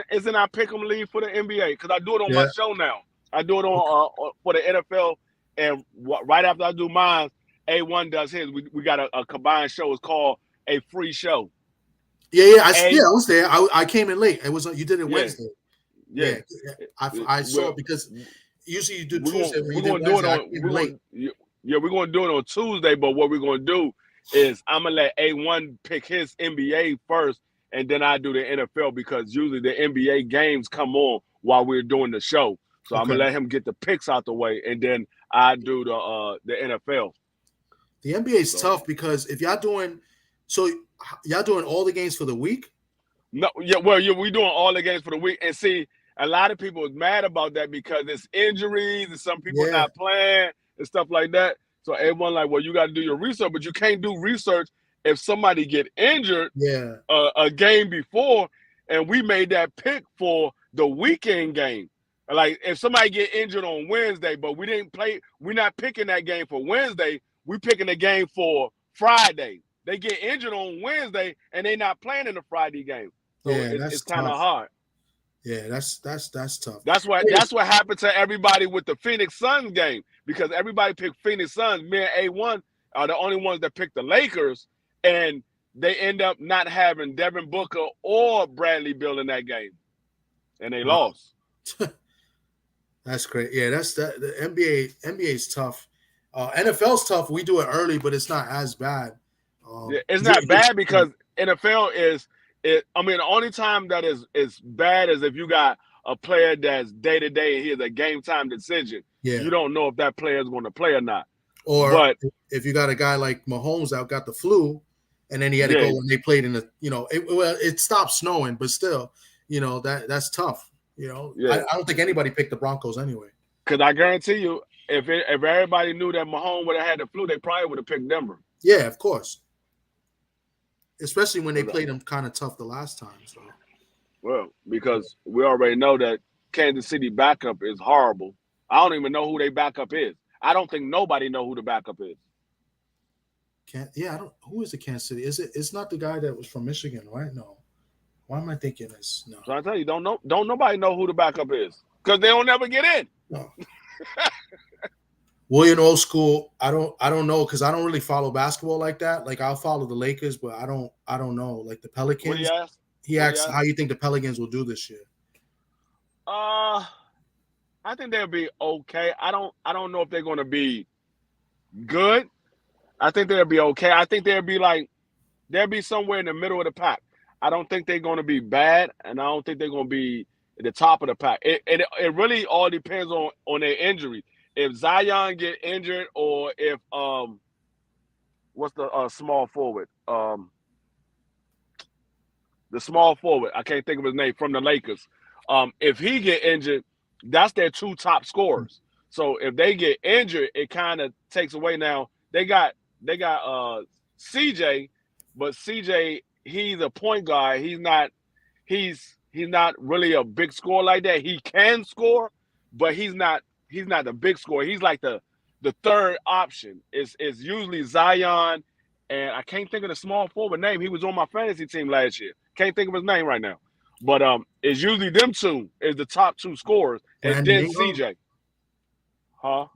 is in our pick'em league for the NBA because I do it on my show now. I do it on for the NFL, and right after I do mine, A1 does his. We got a combined show. It's called A Free Show. Yeah, I was there. I came in late. It was you did it Wednesday. Yeah. I saw it because usually you do Tuesday. We're going to do it on. We're going to do it on Tuesday. But what we're going to do is I'm gonna let A1 pick his NBA first, and then I do the NFL because usually the NBA games come on while we're doing the show. So I'm gonna let him get the picks out the way, and then I do the NFL. The NBA is tough because if y'all doing all the games for the week. No, we doing all the games for the week, and see, a lot of people is mad about that because it's injuries and some people not playing and stuff like that. So everyone like, well, you got to do your research, but you can't do research if somebody get injured a game before, and we made that pick for the weekend game. Like if somebody get injured on Wednesday, but we didn't play, we're not picking that game for Wednesday. We're picking the game for Friday. They get injured on Wednesday and they not playing in the Friday game. So it's kind of hard. Yeah, that's tough. That's what happened to everybody with the Phoenix Suns game because everybody picked Phoenix Suns. Me and A1 are the only ones that picked the Lakers, and they end up not having Devin Booker or Bradley Beal in that game, and they lost. That's great. Yeah, the NBA is tough. NFL's tough. We do it early, but it's not as bad. It's not bad because NFL is. I mean, the only time that is bad is if you got a player that's day to day and he has a game time decision. Yeah. You don't know if that player is going to play or not. Or if you got a guy like Mahomes that got the flu, and then he had to go when they played in the, it stopped snowing, but still, that's tough. I don't think anybody picked the Broncos anyway. Because I guarantee you, if everybody knew that Mahomes would have had the flu, they probably would have picked Denver. Yeah, of course. Especially when they played them kind of tough the last time. So. Well, because we already know that Kansas City backup is horrible. I don't even know who their backup is. I don't think nobody know who the backup is. Who is the Kansas City? It's not the guy that was from Michigan, right? No. Why am I thinking this? No. So I tell you, don't nobody know who the backup is because they don't never get in. No. William Old School, I don't know because I don't really follow basketball like that. Like I'll follow the Lakers, but I don't know. Like the Pelicans. He asked how you think the Pelicans will do this year. I think they'll be okay. I don't know if they're going to be good. I think they'll be okay. I think they'll be somewhere in the middle of the pack. I don't think they're going to be bad, and I don't think they're going to be at the top of the pack. It really all depends on their injury. If Zion get injured, or if what's the small forward? The small forward, I can't think of his name, from the Lakers. If he get injured, that's their 2 top scorers. So if they get injured, it kind of takes away. Now they got CJ, but CJ, he's a point guard. He's not really a big scorer like that. He can score, but he's not the big scorer. He's like the third option. It's usually Zion, and I can't think of the small forward name. He was on my fantasy team last year. Can't think of his name right now. But it's usually them two is the top 2 scorers, and then CJ. Huh?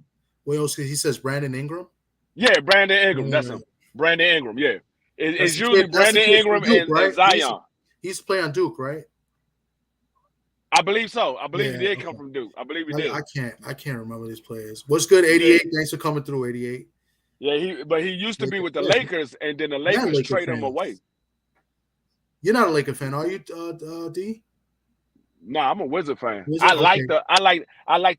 Well, he says Brandon Ingram. Yeah, Brandon Ingram. That's him. Brandon Ingram. Yeah, it's usually Brandon Ingram Duke, and Zion. He's playing on Duke, right? I believe so. I believe he did come from Duke. I believe he did. I can't remember these players. What's good, 88? Yeah. Thanks for coming through, 88. Yeah, he used to be with the Lakers, and then the Lakers traded him away. You're not a Laker fan, are you, D? No, I'm a Wizard fan. I like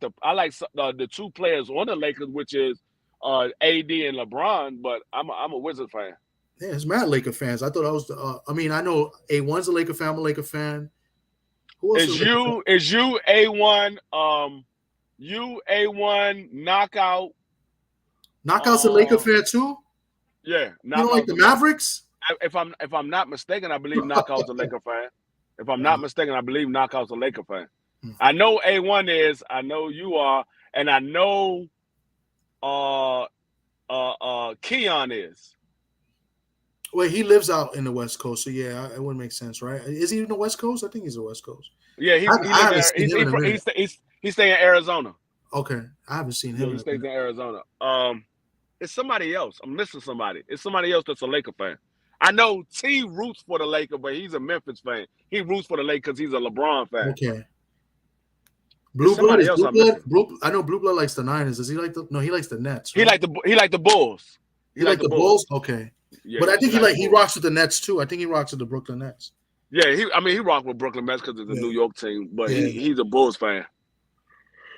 the 2 players on the Lakers, which is AD and LeBron, but I'm a Wizard fan. Yeah, it's mad Laker fans. I thought I was I know A1's a Laker fan. I'm a Laker fan. Who else is you A1? You A1 knockout. Knockout's a Laker fan too. Yeah, you don't like the Mavericks? If I'm not mistaken, I believe Knockout's a Laker fan. If I'm not mistaken, I believe Knockout's a Laker fan. I know A1 is. I know you are, and I know Keon is. Well, he lives out in the West Coast, so yeah, it wouldn't make sense, right? Is he in the West Coast? I think he's the West Coast. Yeah, he's staying in Arizona. Okay, I haven't seen him. Yeah, he stays in Arizona. It's somebody else. I'm missing somebody. It's somebody else that's a Laker fan. I know T roots for the Lakers, but he's a Memphis fan. He roots for the Lakers. He's a LeBron fan. Okay. Blue Blood. I know Blue Blood likes the Niners. Does he like the? No, he likes the Nets. Right? He like the Bulls. He like the Bulls. Okay. Yeah, but I think he rocks with the Nets too. I think he rocks with the Brooklyn Nets. Yeah, he rocked with Brooklyn Nets because it's a New York team, but he's a Bulls fan.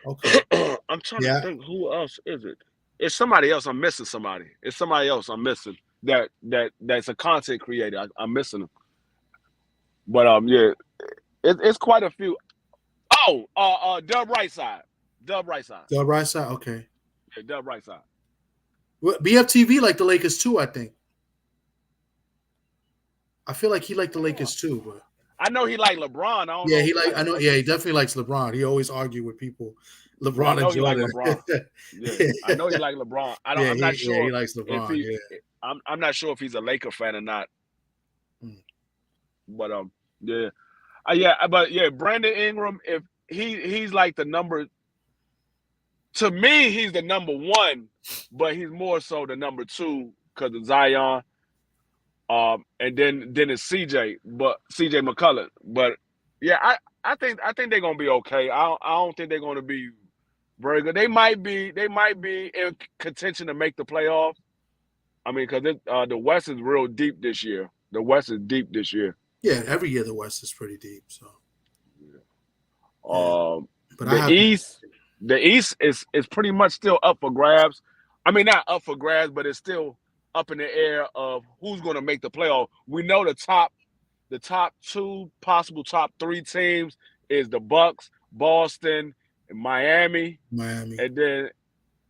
Okay. I'm trying to think who else is it. It's somebody else. I'm missing somebody. It's somebody else I'm missing that's a content creator. I'm missing them. But it's quite a few. Oh, Dub Right Side. Okay. Yeah, Dub Right Side. Well, BFTV like the Lakers too, I think. I feel like he liked the Lakers too, but I know he liked LeBron. He definitely likes LeBron. He always argue with people. LeBron and Jordan. I know he likes LeBron. I'm not sure. Yeah, he likes LeBron. I'm not sure if he's a Laker fan or not. But Brandon Ingram. If he's like the number. To me, he's the number 1, but he's more so the number 2 because of Zion. And then it's CJ McCollum. But yeah, I think they're gonna be okay. I don't think they're gonna be very good. They might be in contention to make the playoffs. I mean, because the West is real deep this year. The West is deep this year. Yeah, every year the West is pretty deep. So, but the East is pretty much still up for grabs. I mean, not up for grabs, but it's still up in the air of who's going to make the playoff. We know the top 2, possible top 3 teams is the Bucks, Boston, and Miami. And then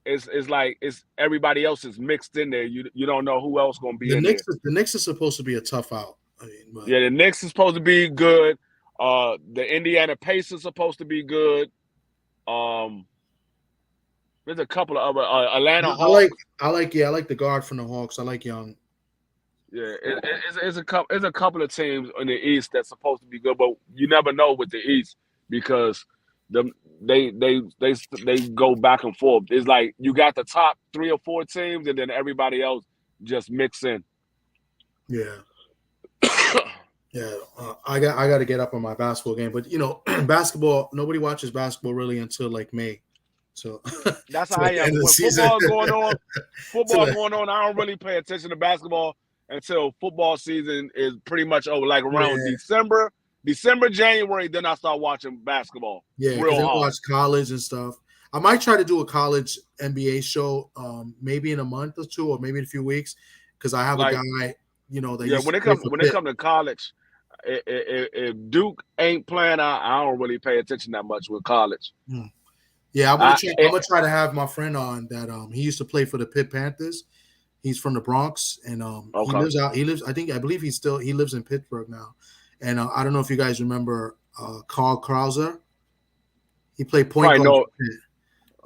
it's like everybody else is mixed in there. You don't know who else going to be in there. The Knicks is supposed to be a tough out. The Knicks is supposed to be good. The Indiana Pacers is supposed to be good. There's a couple of other Atlanta Hawks. I like the guard from the Hawks. I like Young. Yeah, it's a couple of teams in the East that's supposed to be good, but you never know with the East because they go back and forth. It's like you got the top 3 or 4 teams, and then everybody else just mix in. Yeah. Yeah, I got to get up on my basketball game, but basketball. Nobody watches basketball really until like May, so that's how I am. When football's going on, I don't really pay attention to basketball until football season is pretty much over. Like around December, January, then I start watching basketball. Yeah, because I watch college and stuff. I might try to do a college NBA show, maybe in a month or 2, or maybe in a few weeks, because I have a guy. When it comes to college, if Duke ain't playing, I don't really pay attention that much with college. Yeah, I'm gonna try to have my friend on that. He used to play for the Pitt Panthers. He's from the Bronx, and he lives out. I believe he lives in Pittsburgh now. And I don't know if you guys remember Carl Krauser. He played point guard.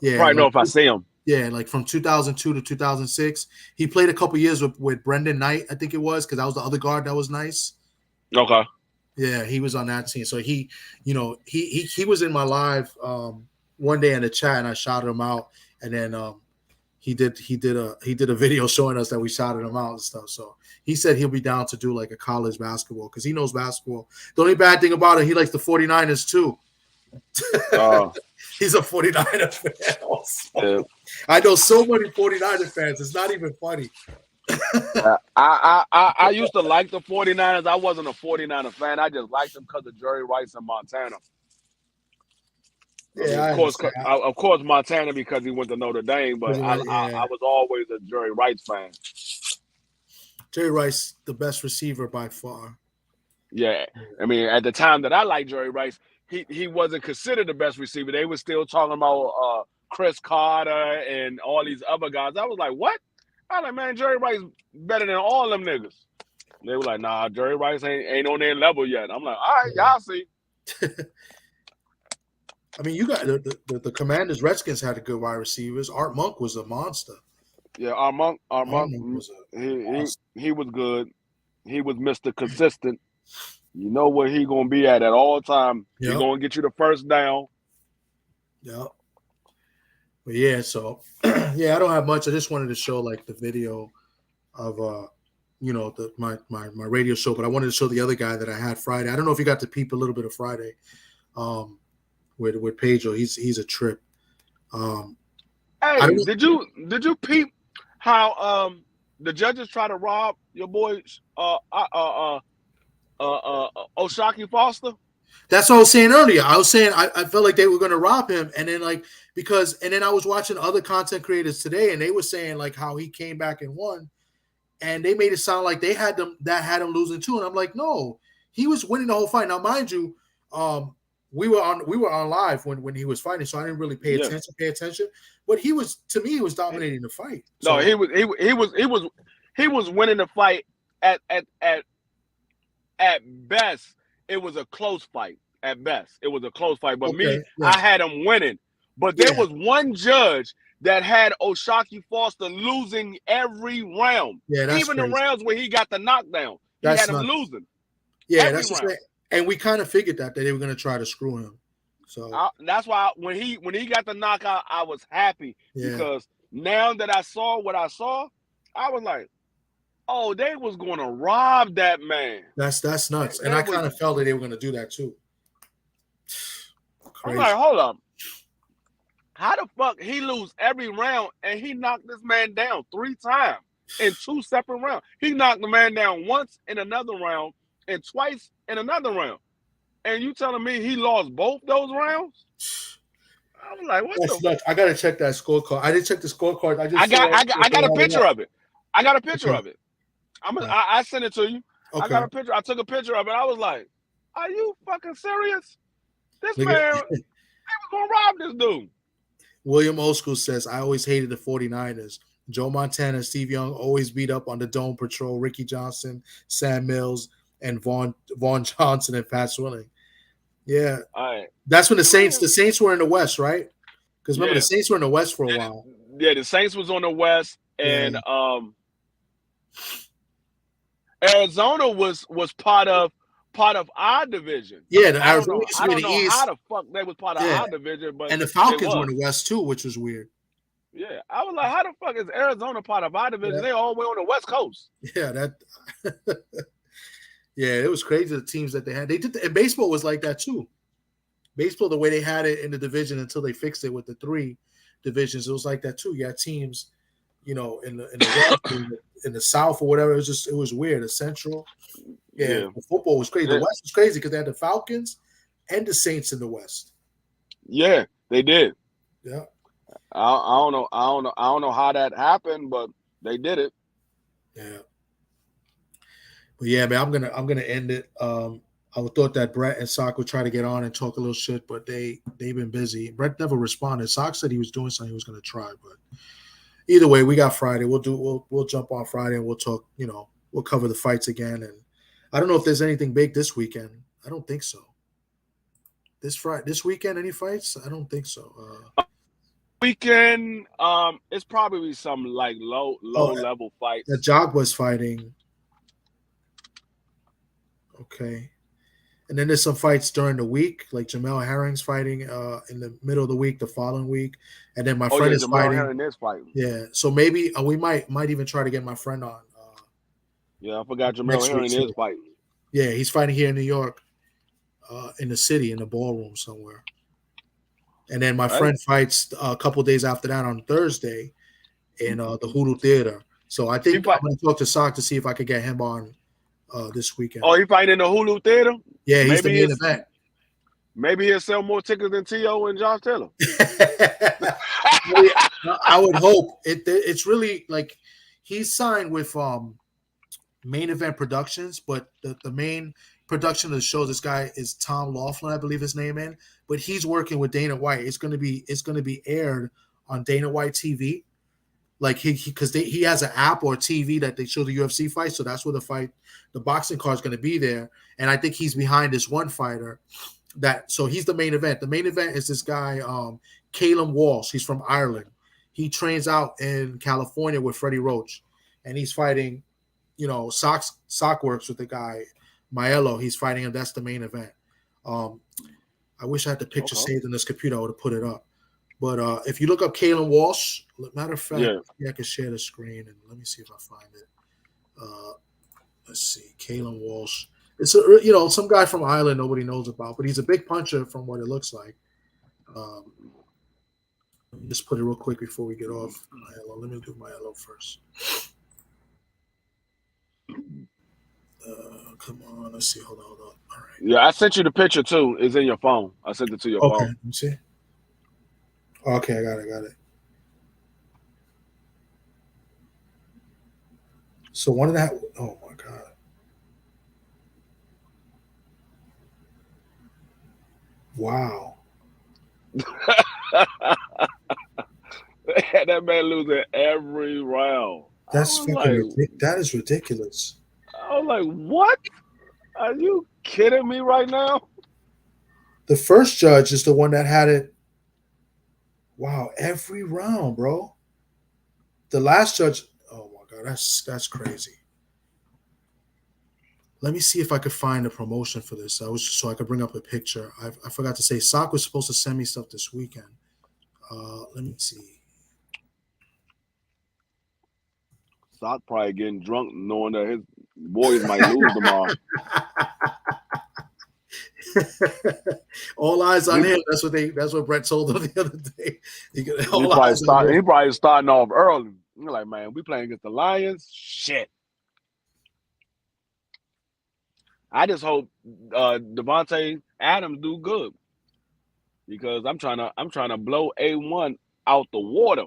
Yeah, probably know if I see him. Yeah, like from 2002 to 2006. He played a couple years with Brendan Knight, I think it was, because that was the other guard that was nice. Okay. Yeah, he was on that team. So he was in my live one day in the chat, and I shouted him out, and then he did a video showing us that we shouted him out and stuff. So he said he'll be down to do like a college basketball because he knows basketball. The only bad thing about it, he likes the 49ers too. He's a 49er fan also. Yeah. I know so many 49er fans. It's not even funny. I used to like the 49ers. I wasn't a 49er fan. I just liked them because of Jerry Rice and Montana. Yeah, of course, Montana because he went to Notre Dame, but I was always a Jerry Rice fan. Jerry Rice, the best receiver by far. Yeah, I mean, at the time that I liked Jerry Rice, he wasn't considered the best receiver. They were still talking about Chris Carter and all these other guys. I was like, what? I was like, man, Jerry Rice better than all them niggas. They were like, nah, Jerry Rice ain't on their level yet. I'm like, all right, y'all see. I mean, you got the Commanders, Redskins had a good wide receivers. Art Monk was a monster. Yeah, Art Monk was he was good. He was Mr. Consistent. You know where he gonna be at all time. Yep. He gonna get you the first down. Yeah. But yeah, so yeah, I don't have much. I just wanted to show like the video of my radio show, but I wanted to show the other guy that I had Friday. I don't know if you got to peep a little bit of Friday. With Pedro, he's a trip. Hey, did you peep how the judges try to rob your boy Oshaki Foster? That's what I was saying earlier. I was saying I felt like they were going to rob him, and then and then I was watching other content creators today, and they were saying like how he came back and won, and they made it sound like they had him losing too, and I'm like, no, he was winning the whole fight. Now, mind you, we were on live when he was fighting, so I didn't really pay attention. But he was dominating the fight. So. No, he was winning the fight at best. It was a close fight. At best, it was a close fight. But I had him winning. But there was one judge that had Oshaki Foster losing every round. Yeah, even crazy. The rounds where he got the knockdown, he had him losing. Yeah, that's round. And we kind of figured that they were going to try to screw him. So that's why when he got the knockout, I was happy because now that I saw what I saw, I was like, oh, they was going to rob that man. That's nuts. And I kind of felt that they were going to do that too. Crazy. I'm like, hold on. How the fuck he lose every round and he knocked this man down 3 times in 2 separate rounds? He knocked the man down once in another round and twice in another round. And you telling me he lost both those rounds? I was like, what the nuts. I gotta check that scorecard. I didn't check the scorecard. I got a picture of it. I got a picture of it. I sent it to you. Okay. I got a picture. I took a picture of it. I was like, are you fucking serious? This man, they was gonna rob this dude. William Old says, I always hated the 49ers. Joe Montana, Steve Young always beat up on the Dome Patrol, Ricky Johnson, Sam Mills, and Vaughn Johnson and Pat Swilling. Yeah. All right. That's when the Saints were in the West, right? Because remember, the Saints were in the West for a while. Yeah, the Saints was on the West, and Arizona was part of our division. Yeah, the Arizona I don't know how the fuck they was part of our division, but and the Falcons were in the West too, which was weird. Yeah, I was like, how the fuck is Arizona part of our division? They all the way on the West Coast. Yeah, that. Yeah, it was crazy the teams that they had. They did, and baseball was like that too. Baseball, the way they had it in the division until they fixed it with the 3 divisions, it was like that too. You had teams, in the West, in the South or whatever. It was weird. The Central, the football was crazy. The West was crazy because they had the Falcons and the Saints in the West. Yeah, they did. Yeah, I don't know how that happened, but they did it. Yeah. But yeah, man, I'm gonna end it. I would thought that Brett and Sock would try to get on and talk a little shit, but they've been busy. Brett never responded. Sock said he was doing something he was going to try, but either way, we got Friday. We'll jump on Friday and we'll talk. We'll cover the fights again. And I don't know if there's anything big this weekend. I don't think so. This weekend, any fights? I don't think so. Weekend, it's probably some like low level fights. The Jogba's fighting. Okay. And then there's some fights during the week, like Jamel Herring's fighting in the middle of the week, the following week, and then my friend is Jamel fighting. Herring is fighting. Yeah, so maybe we might even try to get my friend on. Yeah, I forgot Jamel Herring is fighting. Yeah, he's fighting here in New York, in the city, in the ballroom somewhere. And then my friend fights a couple days after that on Thursday in the Hoodoo Theater. So I think I'm going to talk to Sock to see if I could get him on this weekend. Oh, he fighting in the Hulu Theater? Yeah, he's the main event. Maybe he'll sell more tickets than T.O. and Josh Taylor. I would hope. It's really like he's signed with Main Event Productions, but the main production of the show, this guy is Tom Laughlin, I believe his name is, but he's working with Dana White. It's going to be aired on Dana White TV. Like because he has an app or a TV that they show the UFC fight, so that's where the boxing card is going to be there. And I think he's behind this one fighter. So he's the main event. The main event is this guy, Caleb Walsh. He's from Ireland. He trains out in California with Freddie Roach, and he's fighting. Sock works with the guy, Maello. He's fighting him. That's the main event. I wish I had the picture saved in this computer. I would have put it up. But if you look up Caleb Walsh, matter of fact, I can share the screen and let me see if I find it. Let's see, Caleb Walsh. It's some guy from Ireland nobody knows about, but he's a big puncher from what it looks like. Let me just put it real quick before we get off. Let me do Maello first. Come on, let's see. Hold on. All right. Yeah, I sent you the picture too. It's in your phone. I sent it to your phone. Okay, let me see. Okay, I got it. So one of that. Oh my god. Wow. That man losing every round. That's fucking that is ridiculous. I was like, what? Are you kidding me right now? The first judge is the one that had it. Wow, every round, bro. The last judge, oh my god, that's crazy. Let me see if I could find a promotion for this. So I could bring up a picture. I forgot to say, Sock was supposed to send me stuff this weekend. Let me see. Sock probably getting drunk, knowing that his boys might lose tomorrow. All eyes on him. That's what Brett told him the other day. He probably starting off early. You're like, man, we playing against the Lions. Shit. I just hope Devontae Adams do good because I'm trying to blow A1 out the water.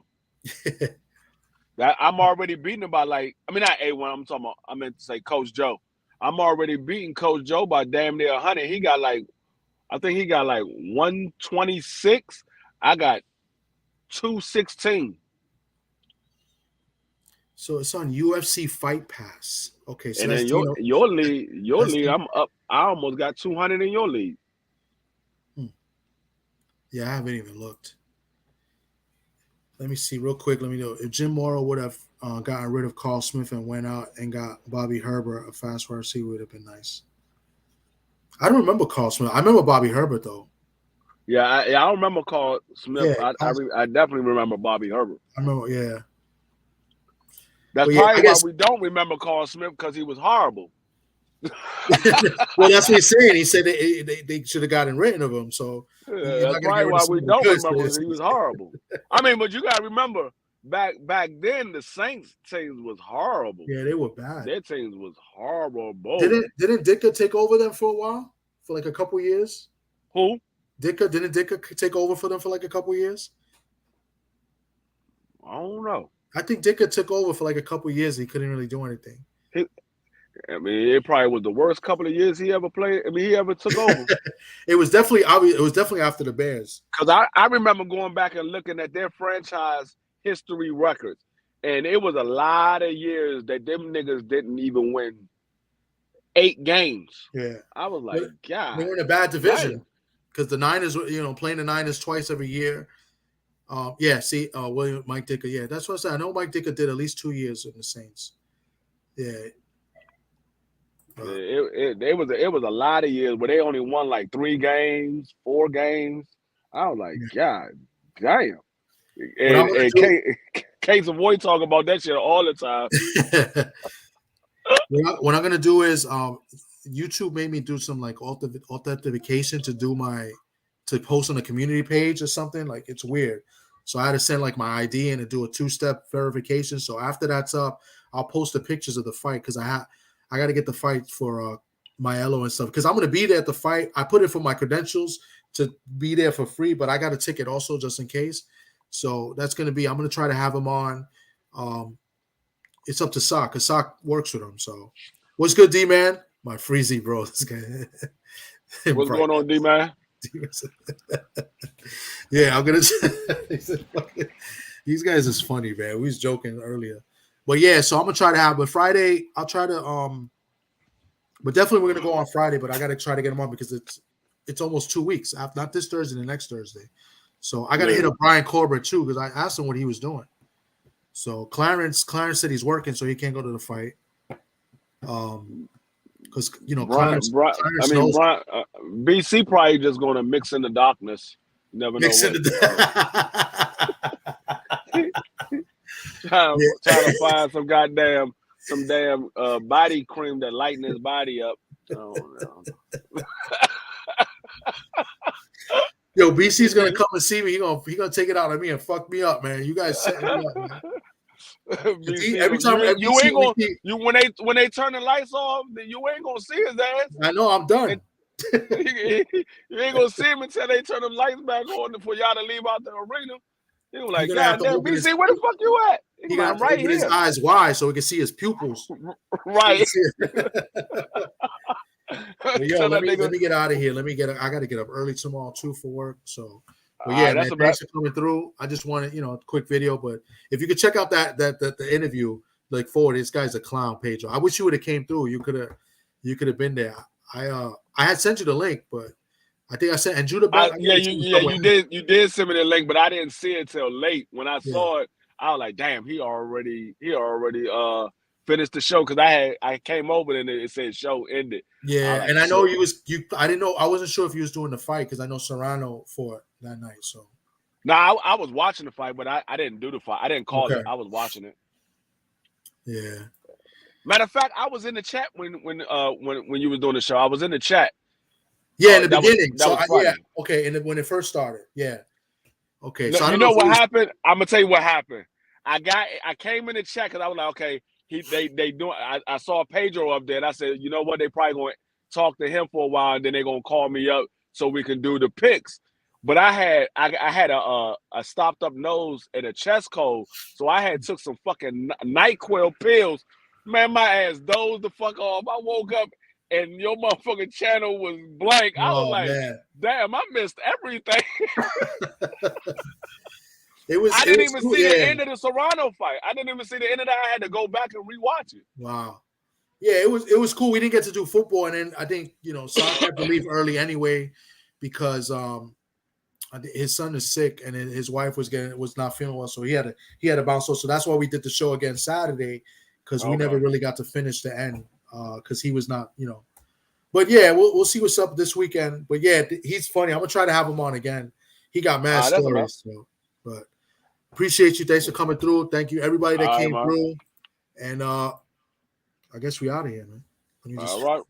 That I'm already beating him by not A1. I meant to say Coach Joe. I'm already beating Coach Joe by damn near 100. He got I think he got 126. I got 216. So it's on UFC Fight Pass. Okay, so and that's then your league, I'm up. I almost got 200 in your league. Yeah, I haven't even looked. Let me see real quick. Let me know if Jim Morrow would have gotten rid of Carl Smith and went out and got Bobby Herbert, a fast RC, would have been nice. I don't remember Carl Smith. I remember Bobby Herbert though. Yeah, I don't remember Carl Smith. Yeah, I definitely remember Bobby Herbert. I remember, yeah. That's probably why we don't remember Carl Smith because he was horrible. Well, that's what he's saying. He said they should have gotten rid of him. So yeah, that's probably why we don't remember he was horrible. I mean, but you got to remember back then the Saints teams was horrible. Yeah, they were bad. Their teams was horrible. Didn't Ditka take over them for a while, for like a couple years? Who? Didn't Ditka take over for them for like a couple years? I don't know. I think Ditka took over for like a couple years. He couldn't really do anything. I mean, it probably was the worst couple of years he ever played. I mean, he ever took over. It was definitely after the Bears. Because I remember going back and looking at their franchise history records, and it was a lot of years that them niggas didn't even win 8 games. Yeah. I was like, God. They were in a bad division because the Niners were, playing the Niners twice every year. Mike Dicker. Yeah, that's what I said. I know Mike Dicker did at least 2 years in the Saints. Yeah. It was a lot of years where they only won like 3 games, 4 games. I was like, God damn. And Case Avoy talk about that shit all the time. What I'm gonna do is YouTube made me do some like authentication to post on the community page or something. Like it's weird. So I had to send like my ID in and do a 2-step verification. So after that's up, I'll post the pictures of the fight because I got to get the fight for Maelo and stuff because I'm gonna be there at the fight. I put it for my credentials to be there for free, but I got a ticket also just in case. So that's gonna be. I'm gonna try to have him on. It's up to Sock because Sock works with him. So what's good, D-Man? My Freezy bro. This guy. What's going on, D-Man? Yeah, I'm gonna. These guys is funny, man. We was joking earlier, but yeah. So I'm gonna try to have. But Friday, I'll try to. But definitely we're gonna go on Friday. But I gotta try to get him on because it's almost 2 weeks. Not this Thursday, the next Thursday. So I gotta hit up Brian Corbett too because I asked him what he was doing. So Clarence said he's working, so he can't go to the fight. Because Clarence knows. BC probably just going to mix in the darkness. You never know. Trying to find some damn body cream that lighten his body up. Oh, no. Yo, BC's gonna come and see me. He gonna take it out on me and fuck me up, man. You guys set me up, man. Every time when they turn the lights off, you ain't gonna see his ass. I know I'm done. You ain't gonna see him until they turn the lights back on for y'all to leave out the arena. He was like, God damn, BC, where the fuck you at? He got to open his eyes wide so he can see his pupils. Right. Yo, let me get out of here. I got to get up early tomorrow too for work. So, but yeah, man, thanks for coming through. I just wanted, a quick video. But if you could check out the interview, like forward, this guy's a clown, Pedro. I wish you would have came through. You could have been there. I had sent you the link, but I think I sent and Judah. You did send me the link, but I didn't see it till late. When I saw it, I was like, damn, he already finished the show because I came over and it said show ended. Yeah, and I know I didn't know. I wasn't sure if you was doing the fight because I know Serrano fought that night. So no, I was watching the fight, but I didn't do the fight. I didn't call it. I was watching it. Yeah. Matter of fact, I was in the chat when you were doing the show. I was in the chat. Yeah, in the beginning. Okay. And when it first started, yeah. Okay. So you know what happened? I'm gonna tell you what happened. I came in the chat because I was like, okay, they doing. I saw Pedro up there, and I said, you know what? They probably gonna talk to him for a while, and then they're gonna call me up so we can do the picks. But I had a stopped up nose and a chest cold, so I had took some fucking NyQuil pills. Man, my ass dozed the fuck off. I woke up and your motherfucking channel was blank. I was like, damn, I missed everything. I didn't even see the end of the Serrano fight. I didn't even see the end of that. I had to go back and rewatch it. Wow. Yeah, it was cool. We didn't get to do football, and then I think Sonic had to leave early anyway because his son is sick and his wife was not feeling well, so he had to bounce. So that's why we did the show again Saturday because we never really got to finish the end because he was not, But yeah, we'll see what's up this weekend. But yeah, he's funny. I'm gonna try to have him on again. He got mad stories. So, but appreciate you. Thanks for coming through. Thank you everybody that came through. And I guess we out of here, man. All right.